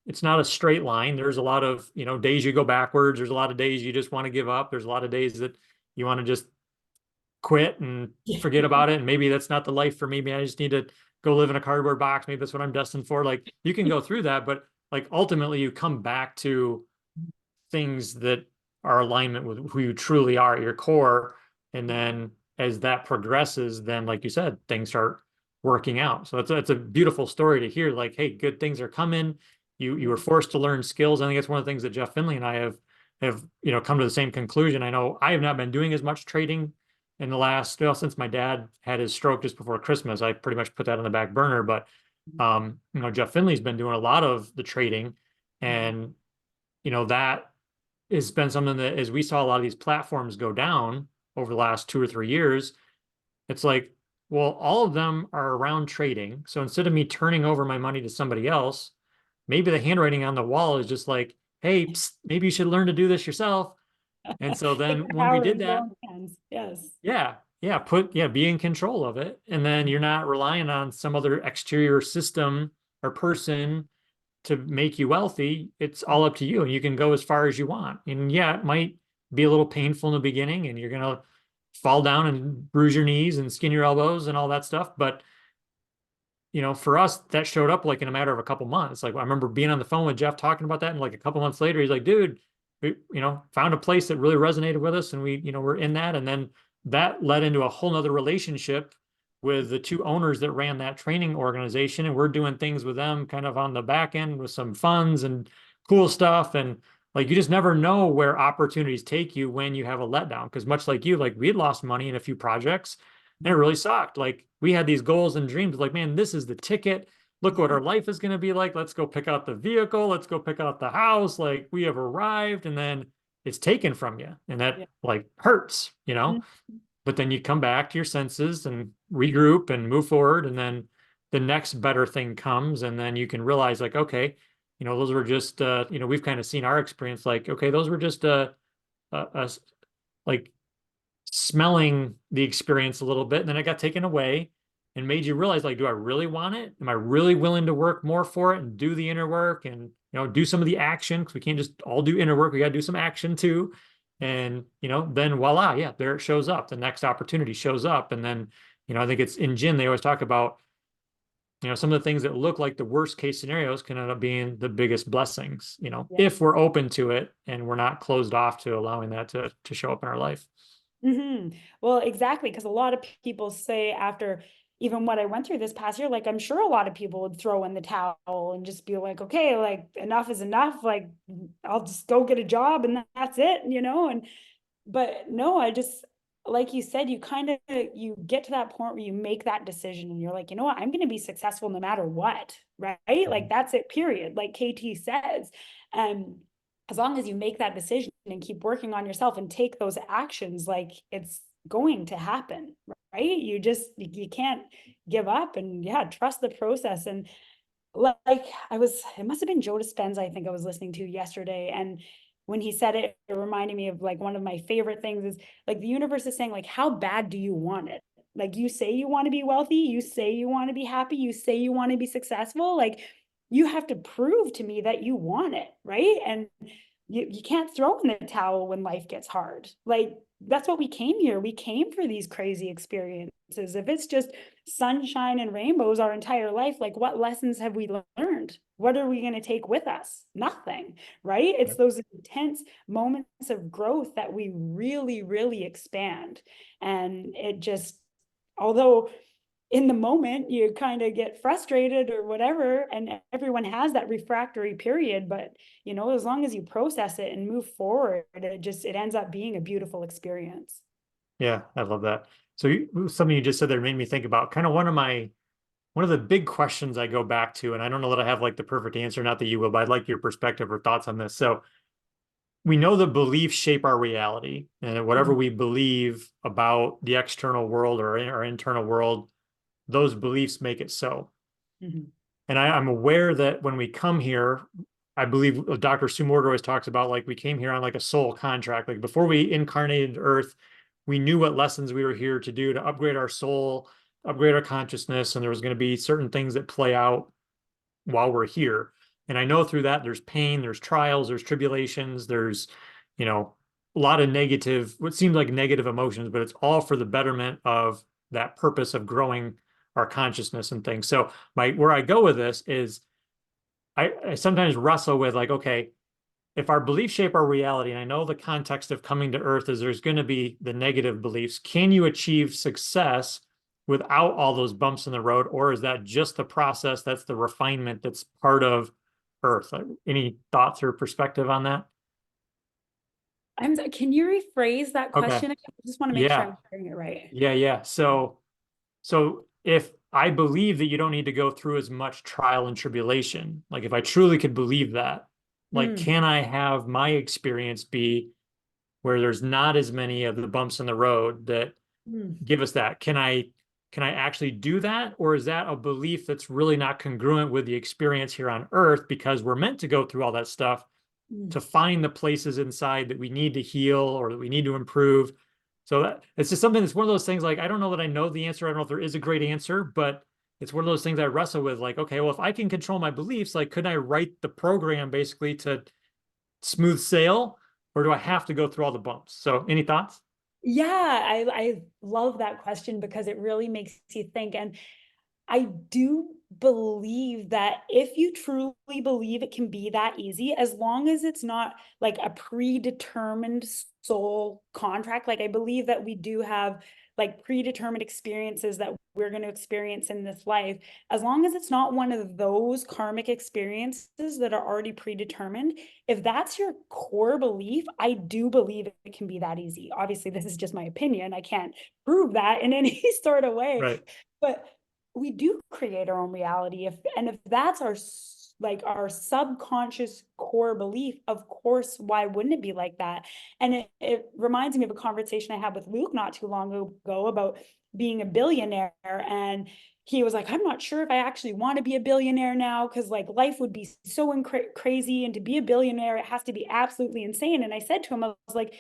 it's not a straight line. There's a lot of, days you go backwards. There's a lot of days you just want to give up. There's a lot of days that you want to just quit and forget about it. And maybe that's not the life for me. Maybe I just need to go live in a cardboard box. Maybe that's what I'm destined for. Like you can go through that, but like ultimately you come back to things that are alignment with who you truly are at your core. And then as that progresses, then like you said, things start working out. So it's a beautiful story to hear. Like, hey, good things are coming. You were forced to learn skills. I think it's one of the things that Jeff Finley and I have come to the same conclusion. I know I have not been doing as much trading in the last, well, since my dad had his stroke just before Christmas. I pretty much put that on the back burner. But Jeff Finley's been doing a lot of the trading, and that has been something that as we saw a lot of these platforms go down over the last 2 or 3 years, it's like, well, all of them are around trading. So instead of me turning over my money to somebody else, maybe the handwriting on the wall is just like, hey, psst, maybe you should learn to do this yourself. And so Take then the when we power did in your that, own hands. Yes. be in control of it. And then you're not relying on some other exterior system or person to make you wealthy. It's all up to you, and you can go as far as you want. And yeah, it might be a little painful in the beginning, and you're gonna fall down and bruise your knees and skin your elbows and all that stuff. But for us, that showed up like in a matter of a couple months. Like I remember being on the phone with Jeff talking about that, and like a couple months later, he's like, "Dude, we, found a place that really resonated with us, and we're in that." And then that led into a whole nother relationship with the two owners that ran that training organization, and we're doing things with them kind of on the back end with some funds and cool stuff. And like you just never know where opportunities take you when you have a letdown. Because much like you, like we had lost money in a few projects and it really sucked. Like we had these goals and dreams like, man, this is the ticket. Look what our life is going to be like. Let's go pick out the vehicle. Let's go pick out the house. Like we have arrived, and then it's taken from you. And that Yeah. like hurts. But then you come back to your senses and regroup and move forward. And then the next better thing comes. And then you can realize like, okay, those were just, we've kind of seen our experience like, okay, those were just, like smelling the experience a little bit, and then it got taken away and made you realize like, do I really want it? Am I really willing to work more for it and do the inner work and do some of the action, because we can't just all do inner work, we got to do some action too. And then voila, yeah, there it shows up, the next opportunity shows up. And then I think it's in gin they always talk about some of the things that look like the worst case scenarios can end up being the biggest blessings, Yeah. if we're open to it and we're not closed off to allowing that to show up in our life. Well, exactly, because a lot of people say after even what I went through this past year, like I'm sure a lot of people would throw in the towel and just be like, okay, like enough is enough. Like I'll just go get a job and that's it. And but no, I just like you said, you kind of you get to that point where you make that decision and you're like, you know what, I'm going to be successful no matter what, right? Like that's it, period. Like KT says. And as long as you make that decision and keep working on yourself and take those actions, like it's going to happen, right? You can't give up, and yeah, trust the process. And like it must have been Joe Dispenza, I think I was listening to yesterday. And when he said it, it reminded me of like one of my favorite things is like the universe is saying, like, how bad do you want it? Like you say you want to be wealthy, you say you want to be happy, you say you want to be successful. Like you have to prove to me that you want it, right? And you can't throw in the towel when life gets hard. Like that's what we came here. We came for these crazy experiences. If it's just sunshine and rainbows our entire life, like what lessons have we learned? What are we going to take with us? Nothing, right? It's those intense moments of growth that we really, really expand. And it just, although in the moment you kind of get frustrated or whatever, and everyone has that refractory period, but as long as you process it and move forward, it ends up being a beautiful experience. Yeah, I love that. So something you just said there made me think about kind of one of the big questions I go back to, and I don't know that I have like the perfect answer, not that you will, but I'd like your perspective or thoughts on this. So we know that beliefs shape our reality, and whatever Mhm. we believe about the external world or our internal world, those beliefs make it so. Mhm. And I'm aware that when we come here, I believe Dr. Sue Morgan always talks about like we came here on like a soul contract. Like before we incarnated Earth, we knew what lessons we were here to do to upgrade our soul, upgrade our consciousness, and there was going to be certain things that play out while we're here. And I know through that there's pain, there's trials, there's tribulations, there's, you know, a lot of negative, what seems like negative emotions, but it's all for the betterment of that purpose of growing our consciousness and things. So where I go with this is I sometimes wrestle with like, okay, if our beliefs shape our reality, and I know the context of coming to Earth is there's going to be the negative beliefs, can you achieve success without all those bumps in the road? Or is that just the process? That's the refinement that's part of Earth. Any thoughts or perspective on that? Can you rephrase that Okay. question? I just want to make sure Yeah. I'm hearing it right. Yeah. So if I believe that you don't need to go through as much trial and tribulation, like if I truly could believe that, like, Mm, can I have my experience be where there's not as many of the bumps in the road that mm, give us that? Can I actually do that? Or is that a belief that's really not congruent with the experience here on Earth because we're meant to go through all that stuff mm. to find the places inside that we need to heal or that we need to improve? So that it's just something that's one of those things like I don't know that I know the answer. I don't know if there is a great answer, but it's one of those things I wrestle with like, okay, well, if I can control my beliefs, like couldn't I write the program basically to smooth sail, or do I have to go through all the bumps? So any thoughts? Yeah, I love that question because it really makes you think. And I do believe that if you truly believe it can be that easy, as long as it's not like a predetermined soul contract, like I believe that we do have like predetermined experiences that we're going to experience in this life, as long as it's not one of those karmic experiences that are already predetermined, if that's your core belief, I do believe it can be that easy. Obviously, this is just my opinion. I can't prove that in any sort of way, Right. but we do create our own reality. If that's our like our subconscious core belief, of course, why wouldn't it be like that? And it reminds me of a conversation I had with Luke not too long ago about being a billionaire. And he was like, I'm not sure if I actually want to be a billionaire now, because like life would be so crazy, and to be a billionaire it has to be absolutely insane. And I said to him, I was like,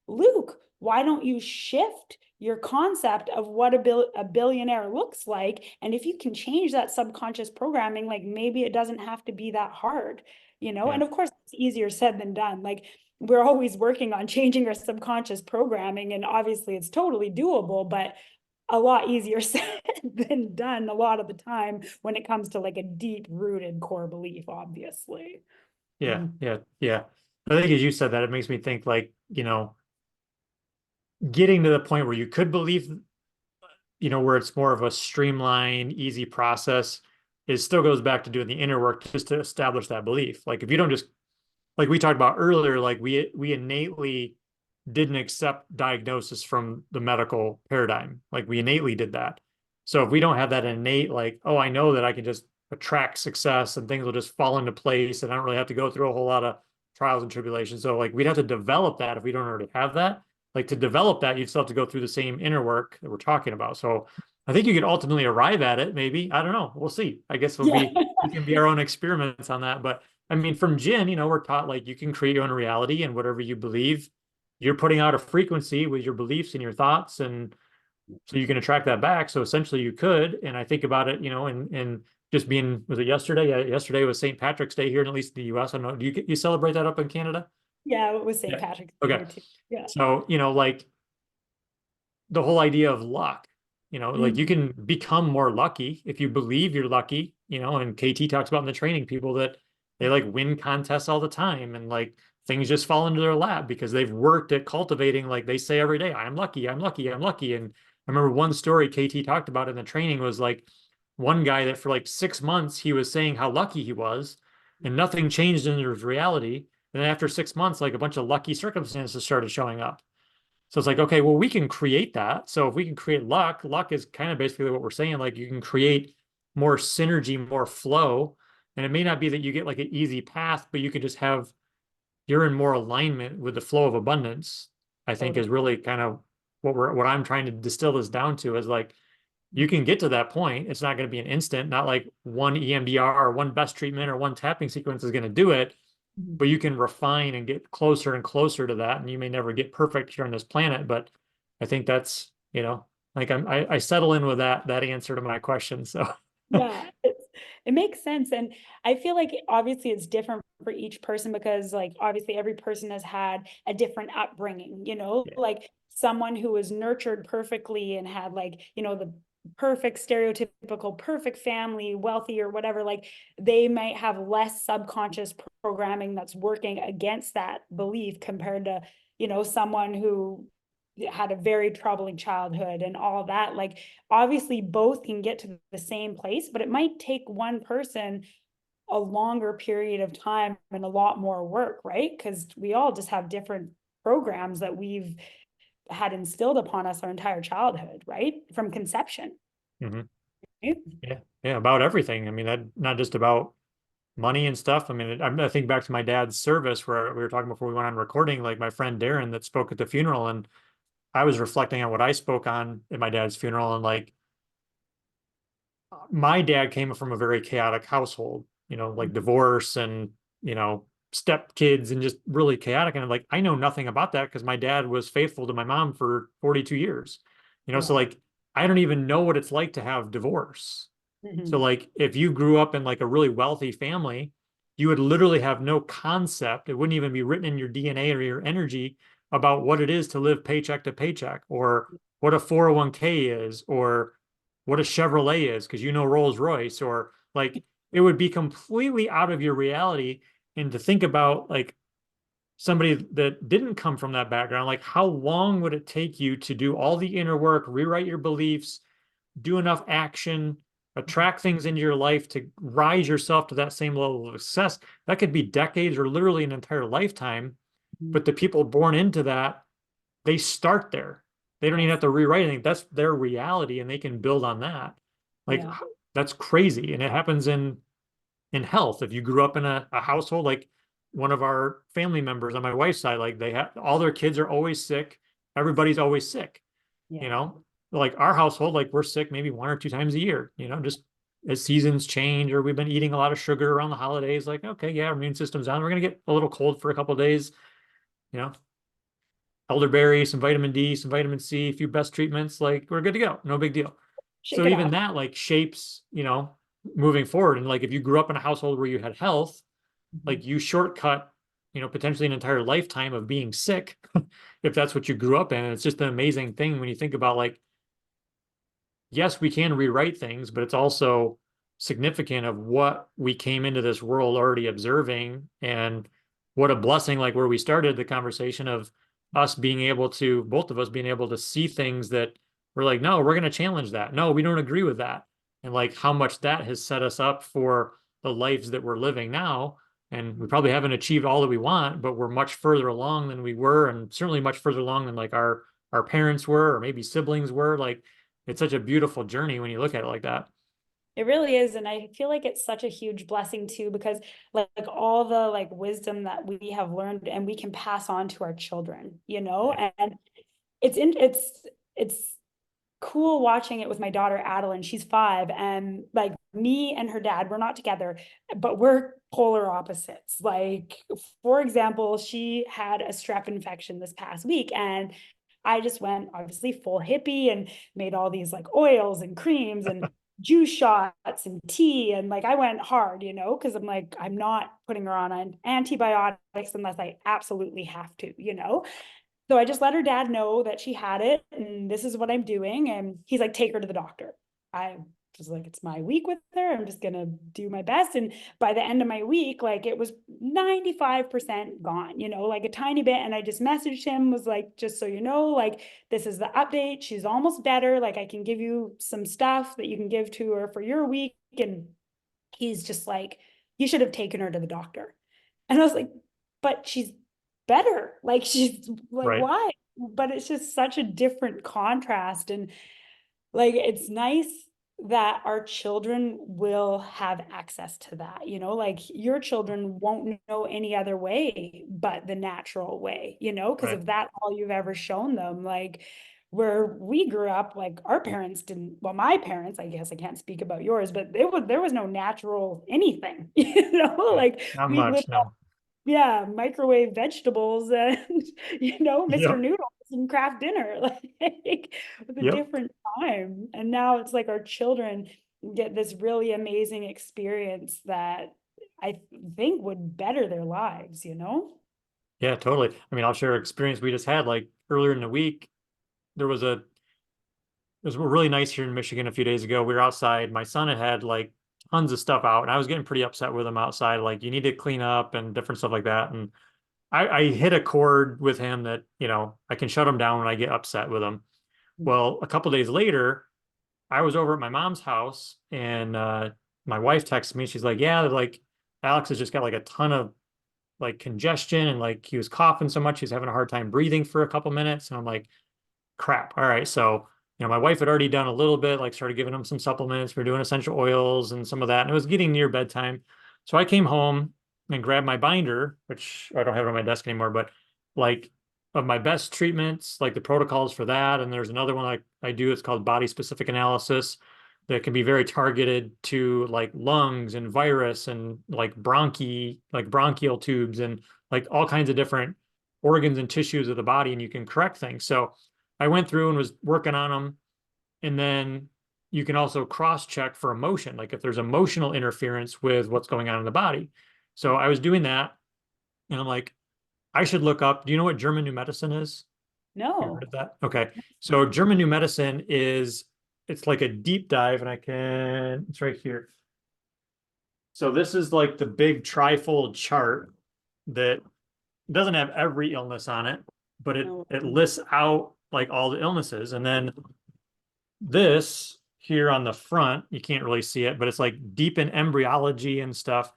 Luke, why don't you shift your concept of what a billionaire looks like? And if you can change that subconscious programming, like maybe it doesn't have to be that hard, you know? Yeah. And of course, it's easier said than done. Like we're always working on changing our subconscious programming, and obviously it's totally doable, but a lot easier said than done a lot of the time when it comes to like a deep rooted core belief, obviously. Yeah. Mm. Yeah. I think as you said that, it makes me think like, getting to the point where you could believe, where it's more of a streamlined, easy process, it still goes back to doing the inner work just to establish that belief. Like if you don't just, like we talked about earlier, like we innately didn't accept diagnosis from the medical paradigm. Like we innately did that. So if we don't have that innate, like, oh, I know that I can just attract success and things will just fall into place and I don't really have to go through a whole lot of trials and tribulations. So like we'd have to develop that if we don't already have that. Like to develop that, you'd still have to go through the same inner work that we're talking about. So I think you could ultimately arrive at it, maybe. I don't know. We'll see. I guess Yeah. we can be our own experiments on that. But I mean, from Jin, we're taught like you can create your own reality and whatever you believe, you're putting out a frequency with your beliefs and your thoughts, and so you can attract that back. So essentially you could, and I think about it, and just being, was it yesterday? Yeah, yesterday was St. Patrick's Day here in at least the US. I don't know. Do you celebrate that up in Canada? Yeah, it was St. Yeah. Patrick's Day Okay. here too. Yeah. So, like the whole idea of luck, like you Mm. can become more lucky if you believe you're lucky, and KT talks about in the training people that they like win contests all the time and like things just fall into their lap because they've worked at cultivating, like they say every day, I'm lucky, I'm lucky, I'm lucky. And I remember one story KT talked about in the training was like one guy that for like 6 months he was saying how lucky he was and nothing changed in his reality. And then after 6 months, like a bunch of lucky circumstances started showing up. So it's like, okay, well, we can create that. So if we can create luck, luck is kind of basically what we're saying. Like you can create more synergy, more flow. And it may not be that you get like an easy path, but you can just have, you're in more alignment with the flow of abundance, I think is Totally. really kind of what I'm trying to distill this down to is like, you can get to that point. It's not going to be an instant, not like one EMDR or one best treatment or one tapping sequence is going to do it, Mhm. but you can refine and get closer and closer to that. And you may never get perfect here on this planet, but I think that's, like I settle in with that answer to my question. So Yeah, it makes sense. And I feel like obviously it's different for each person because like obviously every person has had a different upbringing, yeah. like someone who was nurtured perfectly and had like, the perfect stereotypical perfect family, wealthy or whatever, like they might have less subconscious programming that's working against that belief compared to, someone who had a very troubling childhood and all that. Like obviously both can get to the same place, but it might take one person a longer period of time and a lot more work, right? Because we all just have different programs that we've had instilled upon us our entire childhood, right? From conception. Mhm. Right? Yeah. Yeah. About everything. I mean, that not just about money and stuff. I mean, I think back to my dad's service where we were talking before we went on recording, like my friend Darren that spoke at the funeral, and I was reflecting on what I spoke on at my dad's funeral, and like my dad came from a very chaotic household, like divorce and, step kids and just really chaotic. And like, I know nothing about that because my dad was faithful to my mom for 42 years, so Yeah. like, I don't even know what it's like to have divorce. So Mhm. like, if you grew up in like a really wealthy family, you would literally have no concept. It wouldn't even be written in your DNA or your energy about what it is to live paycheck to paycheck or what a 401k is or what a Chevrolet is because Rolls Royce or like it would be completely out of your reality. And to think about like somebody that didn't come from that background, like how long would it take you to do all the inner work, rewrite your beliefs, do enough action, attract things into your life to rise yourself to that same level of success? That could be decades or literally an entire lifetime. But the people born into that, they start there. They don't even Yes. have to rewrite anything. That's their reality, and they can build on that. Like Yeah. that's crazy, and it happens in health. If you grew up in a household like one of our family members on my wife's side, like they have all their kids are always sick. Everybody's always sick, you Yeah. know. Like our household, like we're sick maybe one or two times a year, just as seasons change or we've been eating a lot of sugar around the holidays. Like, okay, yeah, our immune system's down. We're gonna get a little cold for a couple of days, you know, elderberry, some vitamin D, some vitamin C, a few best treatments, like we're good to go. No big deal. Shake So it even off. that like shapes, moving forward. And like if you grew up in a household where you had health, Mhm. like you shortcut, potentially an entire lifetime of being sick if that's what you grew up in. And it's just an amazing thing when you think about like, yes, we can rewrite things, but it's also significant of what we came into this world already observing and what a blessing, like where we started the conversation of us being able to, both of us being able to see things that we're like, no, we're going to challenge that. No, we don't agree with that. And like how much that has set us up for the lives that we're living now. And we probably haven't achieved all that we want, but we're much further along than we were, and certainly much further along than like our parents were, or maybe siblings were. Like it's such a beautiful journey when you look at it like that. It really is. And I feel like it's such a huge blessing too, because like all the like wisdom that we have learned and we can pass on to our children, Yeah. and it's cool watching it with my daughter Adeline. She's 5, and like me and her dad, we're not together, but we're polar opposites. Like, for example, she had a strep infection this past week, and I just went obviously full hippie and made all these like oils and creams and juice shots and tea. And like I went hard, because I'm like, I'm not putting her on antibiotics unless I absolutely have to, So I just let her dad know that she had it and this is what I'm doing. And he's like, take her to the doctor. I was like, it's my week with her. I'm just going to do my best. And by the end of my week, like it was 95% gone, like a tiny bit. And I just messaged him, was like, just so you know, like, this is the update. She's almost better. Like, I can give you some stuff that you can give to her for your week. And he's just like, you should have taken her to the doctor. And I was like, but she's better. Like she's like, Right. why? But it's just such a different contrast. And like it's nice that our children will have access to that, like your children won't know any other way but the natural way, because Right. if that's all you've ever shown them. Like where we grew up, like our parents didn't, well, my parents, I guess I can't speak about yours, but there was no natural anything, Yeah. like Not we lived, much. No. yeah, microwave vegetables and Mr. Yep. Noodles. and craft dinner, like with a Yep. different time. And now it's like our children get this really amazing experience that I think would better their lives, you know? Yeah, totally. I mean, I'll share an experience we just had like earlier in the week. There was a It was really nice here in Michigan a few days ago. We were outside. My son had like tons of stuff out, and I was getting pretty upset with him outside. Like, you need to clean up and different stuff like that. And I hit a chord with him that, I can shut him down when I get upset with him. Well, a couple days later, I was over at my mom's house, and my wife texted me. She's like, "Yeah, like Alex has just got like a ton of like congestion, and like he was coughing so much, he's having a hard time breathing for a couple minutes." And I'm like, crap. All right. So, my wife had already done a little bit, like started giving him some supplements. We are doing essential oils and some of that. And it was getting near bedtime. So I came home and grabbed my binder, which I don't have it on my desk anymore, but like of my best treatments, like the protocols for that. And there's another one I do, it's called body specific analysis that can be very targeted to like lungs and virus and like like bronchial tubes and like all kinds of different organs and tissues of the body. And you can correct things. So I went through and was working on them. And then you can also cross check for emotion, like if there's emotional interference with what's going on in the body. So I was doing that, and I'm like, I should look up. Do you know what German New Medicine is? You heard No. of that? Okay. So German New Medicine it's like a deep dive, and it's right here. So this is like the big trifold chart that doesn't have every illness on it, but it No. it lists out like all the illnesses. And then this here on the front, you can't really see it, but it's like deep in embryology and stuff.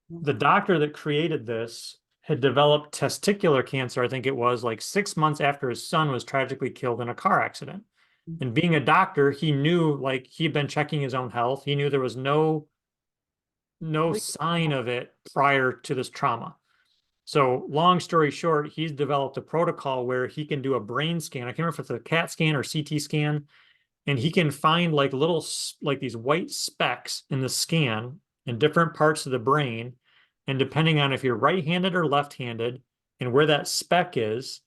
The doctor that created this had developed testicular cancer, I think it was like 6 months after his son was tragically killed in a car accident. And being a doctor, he knew, like, he'd been checking his own health. He knew there was no sign of it prior to this trauma. So long story short, he's developed a protocol where he can do a brain scan. I can't remember if it's a CAT scan or CT scan, and he can find like little like these white specks in the scan in different parts of the brain. And depending on if you're right-handed or left-handed and where that speck is,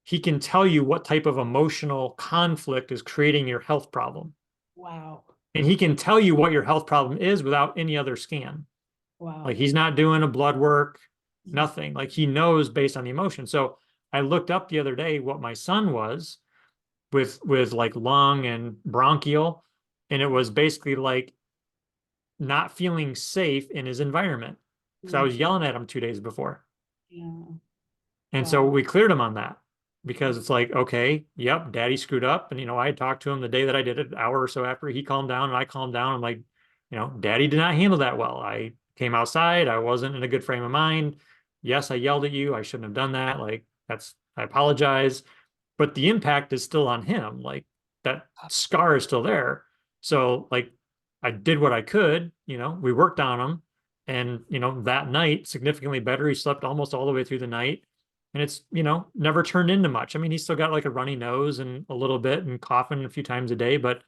he can tell you what type of emotional conflict is creating your health problem. Wow. And he can tell you what your health problem is without any other scan. Like, Wow. he's not doing a blood work, nothing. Like, he knows based on the emotion. So I looked up the other day what my son was with like lung and bronchial, and it was basically like not feeling safe in his environment because I was yelling at him 2 days before. Yeah. And so Wow. we cleared him on that because it's like, okay, yep, daddy screwed up. And, I had talked to him the day that I did it, an hour or so after he calmed down and I calmed down. I'm like, daddy did not handle that well. I came outside. I wasn't in a good frame of mind. Yes, I yelled at you. I shouldn't have done that. Like, I apologize, but the impact is still on him. Like, that scar is still there. So like, I did what I could, we worked on him, and that night significantly better. He slept almost all the way through the night, and it's, never turned into much. I mean, he's still got like a runny nose and a little bit and coughing a few times a day, but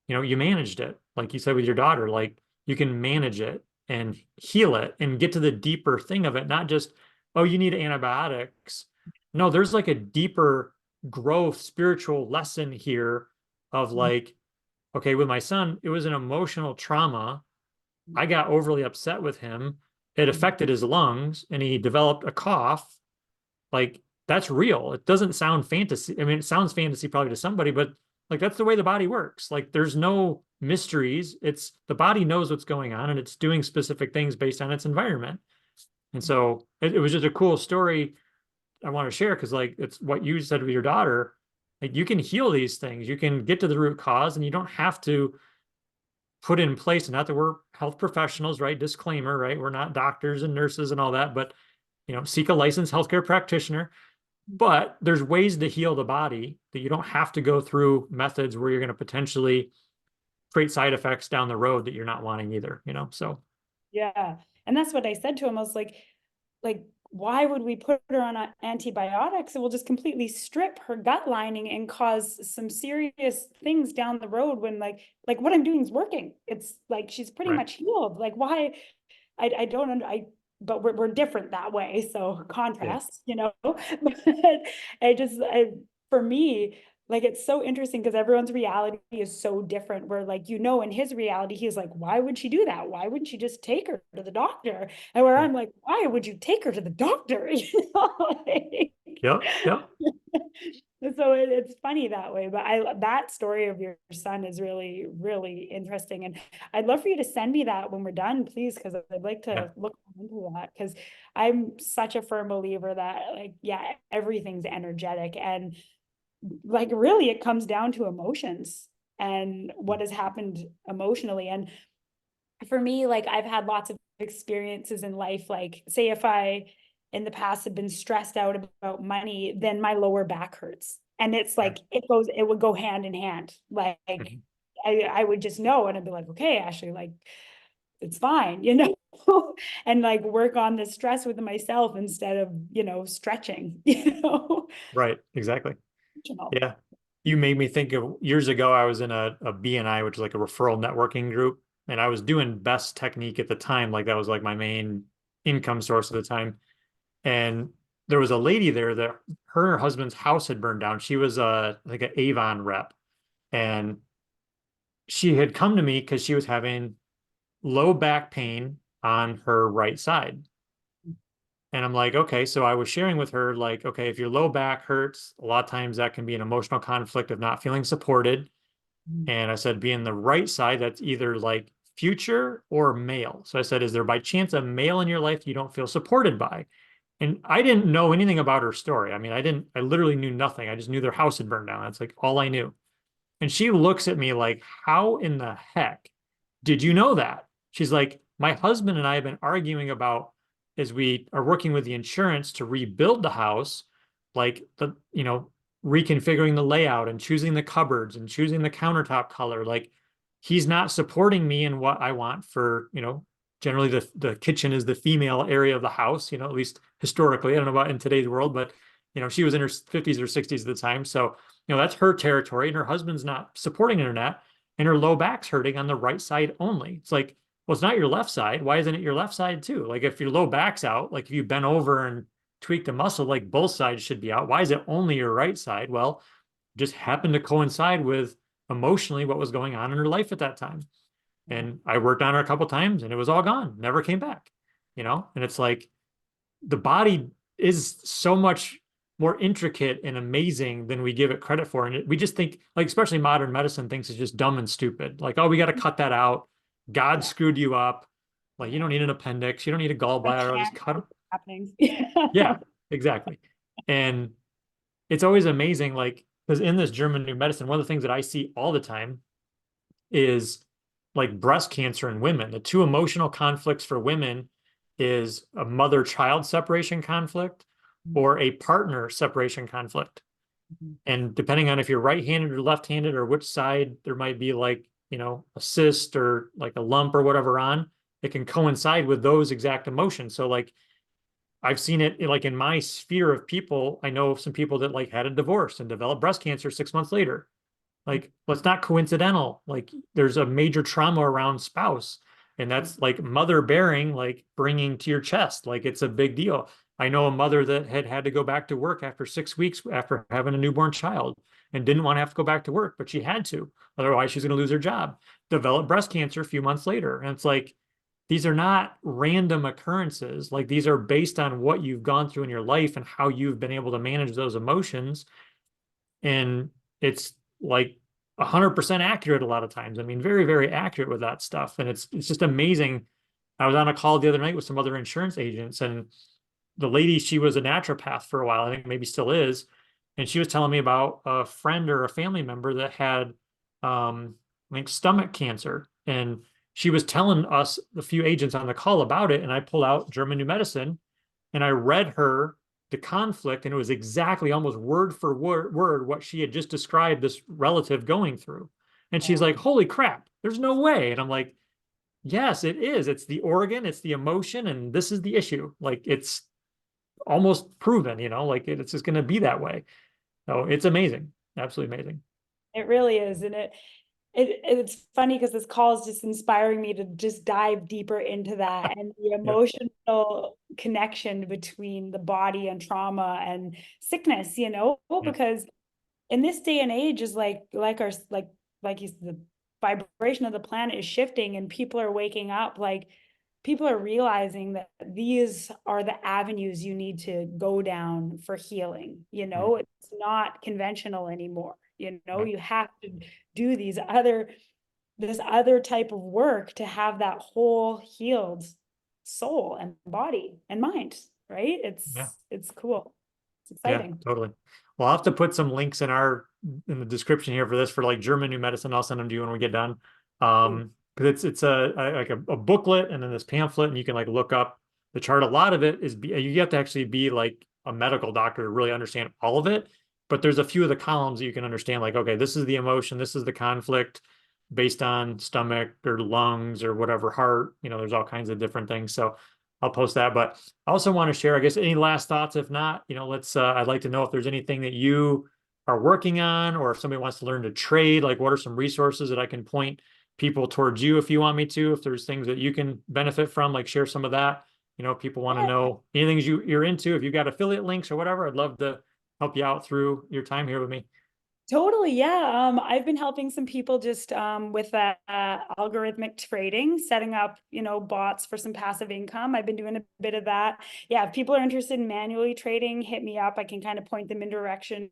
you managed it. Like you said with your daughter, like, you can manage it and heal it and get to the deeper thing of it, not just, oh, you need antibiotics. No, there's like a deeper growth spiritual lesson here of like, okay, with my son, it was an emotional trauma. I got overly upset with him. It affected his lungs and he developed a cough. Like, that's real. It doesn't sound fantasy. I mean, it sounds fantasy probably to somebody, but like, that's the way the body works. Like, there's no mysteries. It's the body knows what's going on and it's doing specific things based on its environment. And so it was just a cool story I want to share because like it's what you said with your daughter. Like, you can heal these things. You can get to the root cause and you don't have to put in place, and not that we're health professionals, right? Disclaimer, right? We're not doctors and nurses and all that, but seek a licensed healthcare practitioner. But there's ways to heal the body that you don't have to go through methods where you're going to potentially create side effects down the road that you're not wanting either. So Yeah. And that's what I said to him. I was like, why would we put her on antibiotics? It will just completely strip her gut lining and cause some serious things down the road when like what I'm doing is working. It's like she's pretty right. much healed. Like why I don't under I but we're different that way. So Yeah. contrast, but I just for me, like, it's so interesting because everyone's reality is so different. Where, like, in his reality, he's like, why would she do that? Why wouldn't she just take her to the doctor? And where Yeah. I'm like, why would you take her to the doctor? Like, Yep. Yep. so it's funny that way. But that story of your son is really, really interesting. And I'd love for you to send me that when we're done, please, because I'd like Yeah. to look into that. Because I'm such a firm believer that, like, yeah, everything's energetic. And, like, really, it comes down to emotions and what has happened emotionally. And for me, like, I've had lots of experiences in life. Like, say if I in the past have been stressed out about money, then my lower back hurts. And it's Yeah. like it would go hand in hand. Like, Mhm. I would just know, and I'd be like, okay, Ashley, like, it's fine, and, like, work on the stress with myself instead of, stretching, Right. Exactly. Emotional. Yeah. You made me think of years ago, I was in a BNI, which is like a referral networking group, and I was doing best technique at the time. Like that was like my main income source at the time. And there was a lady there that her and her husband's house had burned down. She was like an Avon rep. And she had come to me because she was having low back pain on her right side. And I'm like, okay. So I was sharing with her, like, okay, if your low back hurts, a lot of times that can be an emotional conflict of not feeling supported. And I said, being the right side, that's either like future or male. So I said, is there by chance a male in your life you don't feel supported by? And I didn't know anything about her story. I mean, I literally knew nothing. I just knew their house had burned down. That's like all I knew. And she looks at me like, how in the heck did you know that? She's like, my husband and I have been arguing about as we are working with the insurance to rebuild the house, like reconfiguring the layout and choosing the cupboards and choosing the countertop color. Like he's not supporting me in what I want for, generally the kitchen is the female area of the house, at least historically. I don't know about in today's world, but she was in her 50s or 60s at the time. So that's her territory, and her husband's not supporting internet, and her low back's hurting on the right side only. It's like, well, it's not your left side. Why isn't it your left side too? Like if your low back's out, like if you bend over and tweak the muscle, like both sides should be out. Why is it only your right side? Well, it just happened to coincide with emotionally what was going on in her life at that time. And I worked on her a couple times and it was all gone, never came back, and it's like the body is so much more intricate and amazing than we give it credit for. And we just think, like, especially modern medicine thinks it's just dumb and stupid. Like, oh, we got to cut that out. God Yeah. screwed you up. Like, you don't need an appendix. You don't need a I gallbladder. I'll just can't cut it. happening. Yeah, exactly. And it's always amazing, like, because in this German new medicine, one of the things that I see all the time is like breast cancer in women. The two emotional conflicts for women is a mother-child separation conflict or a partner separation conflict. And depending on if you're right-handed or left-handed or which side there might be like, a cyst or like a lump or whatever on, it can coincide with those exact emotions. So like I've seen it like in my sphere of people. I know some people that like had a divorce and developed breast cancer 6 months later. Like, well, it's not coincidental. Like, there's a major trauma around spouse, and that's like mother bearing, like bringing to your chest. Like, it's a big deal. I know a mother that had to go back to work after 6 weeks after having a newborn child and didn't want to have to go back to work, but she had to. Otherwise, she's going to lose her job. Developed breast cancer a few months later. And it's like, these are not random occurrences. Like, these are based on what you've gone through in your life and how you've been able to manage those emotions. And it's like 100% accurate a lot of times. I mean, very, very accurate with that stuff. And it's just amazing. I was on a call the other night with some other insurance agents, and the lady, she was a naturopath for a while, I think maybe still is. And she was telling me about a friend or a family member that had I think stomach cancer. And she was telling us, the few agents on the call, about it. And I pulled out German New Medicine and I read her the conflict, and it was exactly almost word for word what she had just described this relative going through. And she's Wow. like, holy crap, there's no way. And I'm like, yes, it is. It's the organ, it's the emotion, and this is the issue. Like it's almost proven, like it's just going to be that way. So it's amazing. Absolutely amazing. It really is. And it's funny because this call is just inspiring me to just dive deeper into that and the Yeah. emotional connection between the body and trauma and sickness, Yeah. because in this day and age is the vibration of the planet is shifting and people are waking up, like people are realizing that these are the avenues you need to go down for healing. Mm, It's not conventional anymore. right. You have to do this other type of work to have that whole healed soul and body and mind, right? Yeah. It's cool. It's Yeah, exciting. totally. Well, I'll have to put some links in the description here for this for like German new medicine. I'll send them to you when we get done. Because it's like a booklet and then this pamphlet, and you can like look up the chart. A lot of it is you have to actually be like a medical doctor to really understand all of it. But there's a few of the columns that you can understand, like, okay, this is the emotion, this is the conflict based on stomach or lungs or whatever, heart, there's all kinds of different things. So I'll post that. But I also want to share, I guess, any last thoughts. If not, I'd like to know if there's anything that you are working on, or if somebody wants to learn to trade, like what are some resources that I can point people towards you if you want me to, if there's things that you can benefit from, like share some of that. If people want to Yeah. know anything you're into, if you got affiliate links or whatever, I'd love to help you out through your time here with me. Totally, yeah. I've been helping some people just with algorithmic trading, setting up, bots for some passive income. I've been doing a bit of that. Yeah, if people are interested in manually trading, hit me up. I can kind of point them in directions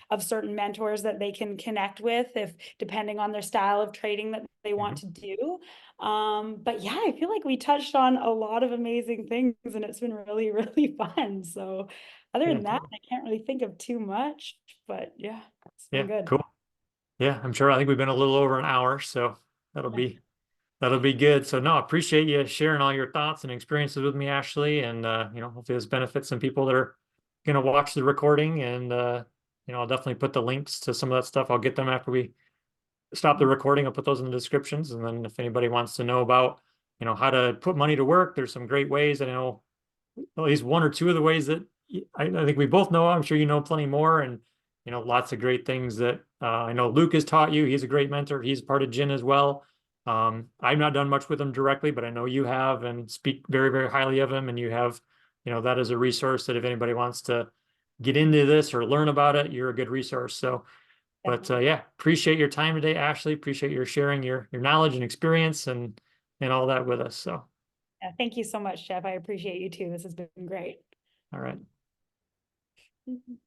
of certain mentors that they can connect with, if depending on their style of trading that they want Mhm. to do. But yeah, I feel like we touched on a lot of amazing things, and it's been really, really fun. So other Yeah, than that, totally. I can't really think of too much, but yeah. It's been Yeah, good. cool. Yeah, I'm sure. I think we've been a little over an hour, so that'll Yeah. be that'll be good. So no, I appreciate you sharing all your thoughts and experiences with me, Ashley. And hopefully this benefits some people that are gonna watch the recording. And I'll definitely put the links to some of that stuff. I'll get them after we stop the recording. I'll put those in the descriptions. And then if anybody wants to know about, how to put money to work, there's some great ways. I know at least one or two of the ways that I think we both know. I'm sure you know plenty more, and lots of great things that I know Luke has taught you. He's a great mentor. He's part of Gin as well. I've not done much with him directly, but I know you have, and speak very, very highly of him. And you have, that is a resource that if anybody wants to get into this or learn about it, you're a good resource. So, but Definitely. yeah, appreciate your time today, Ashley. Appreciate your sharing your knowledge and experience and all that with us. So, Yeah, thank you so much, Jeff. I appreciate you too. This has been great. all right. Mhm.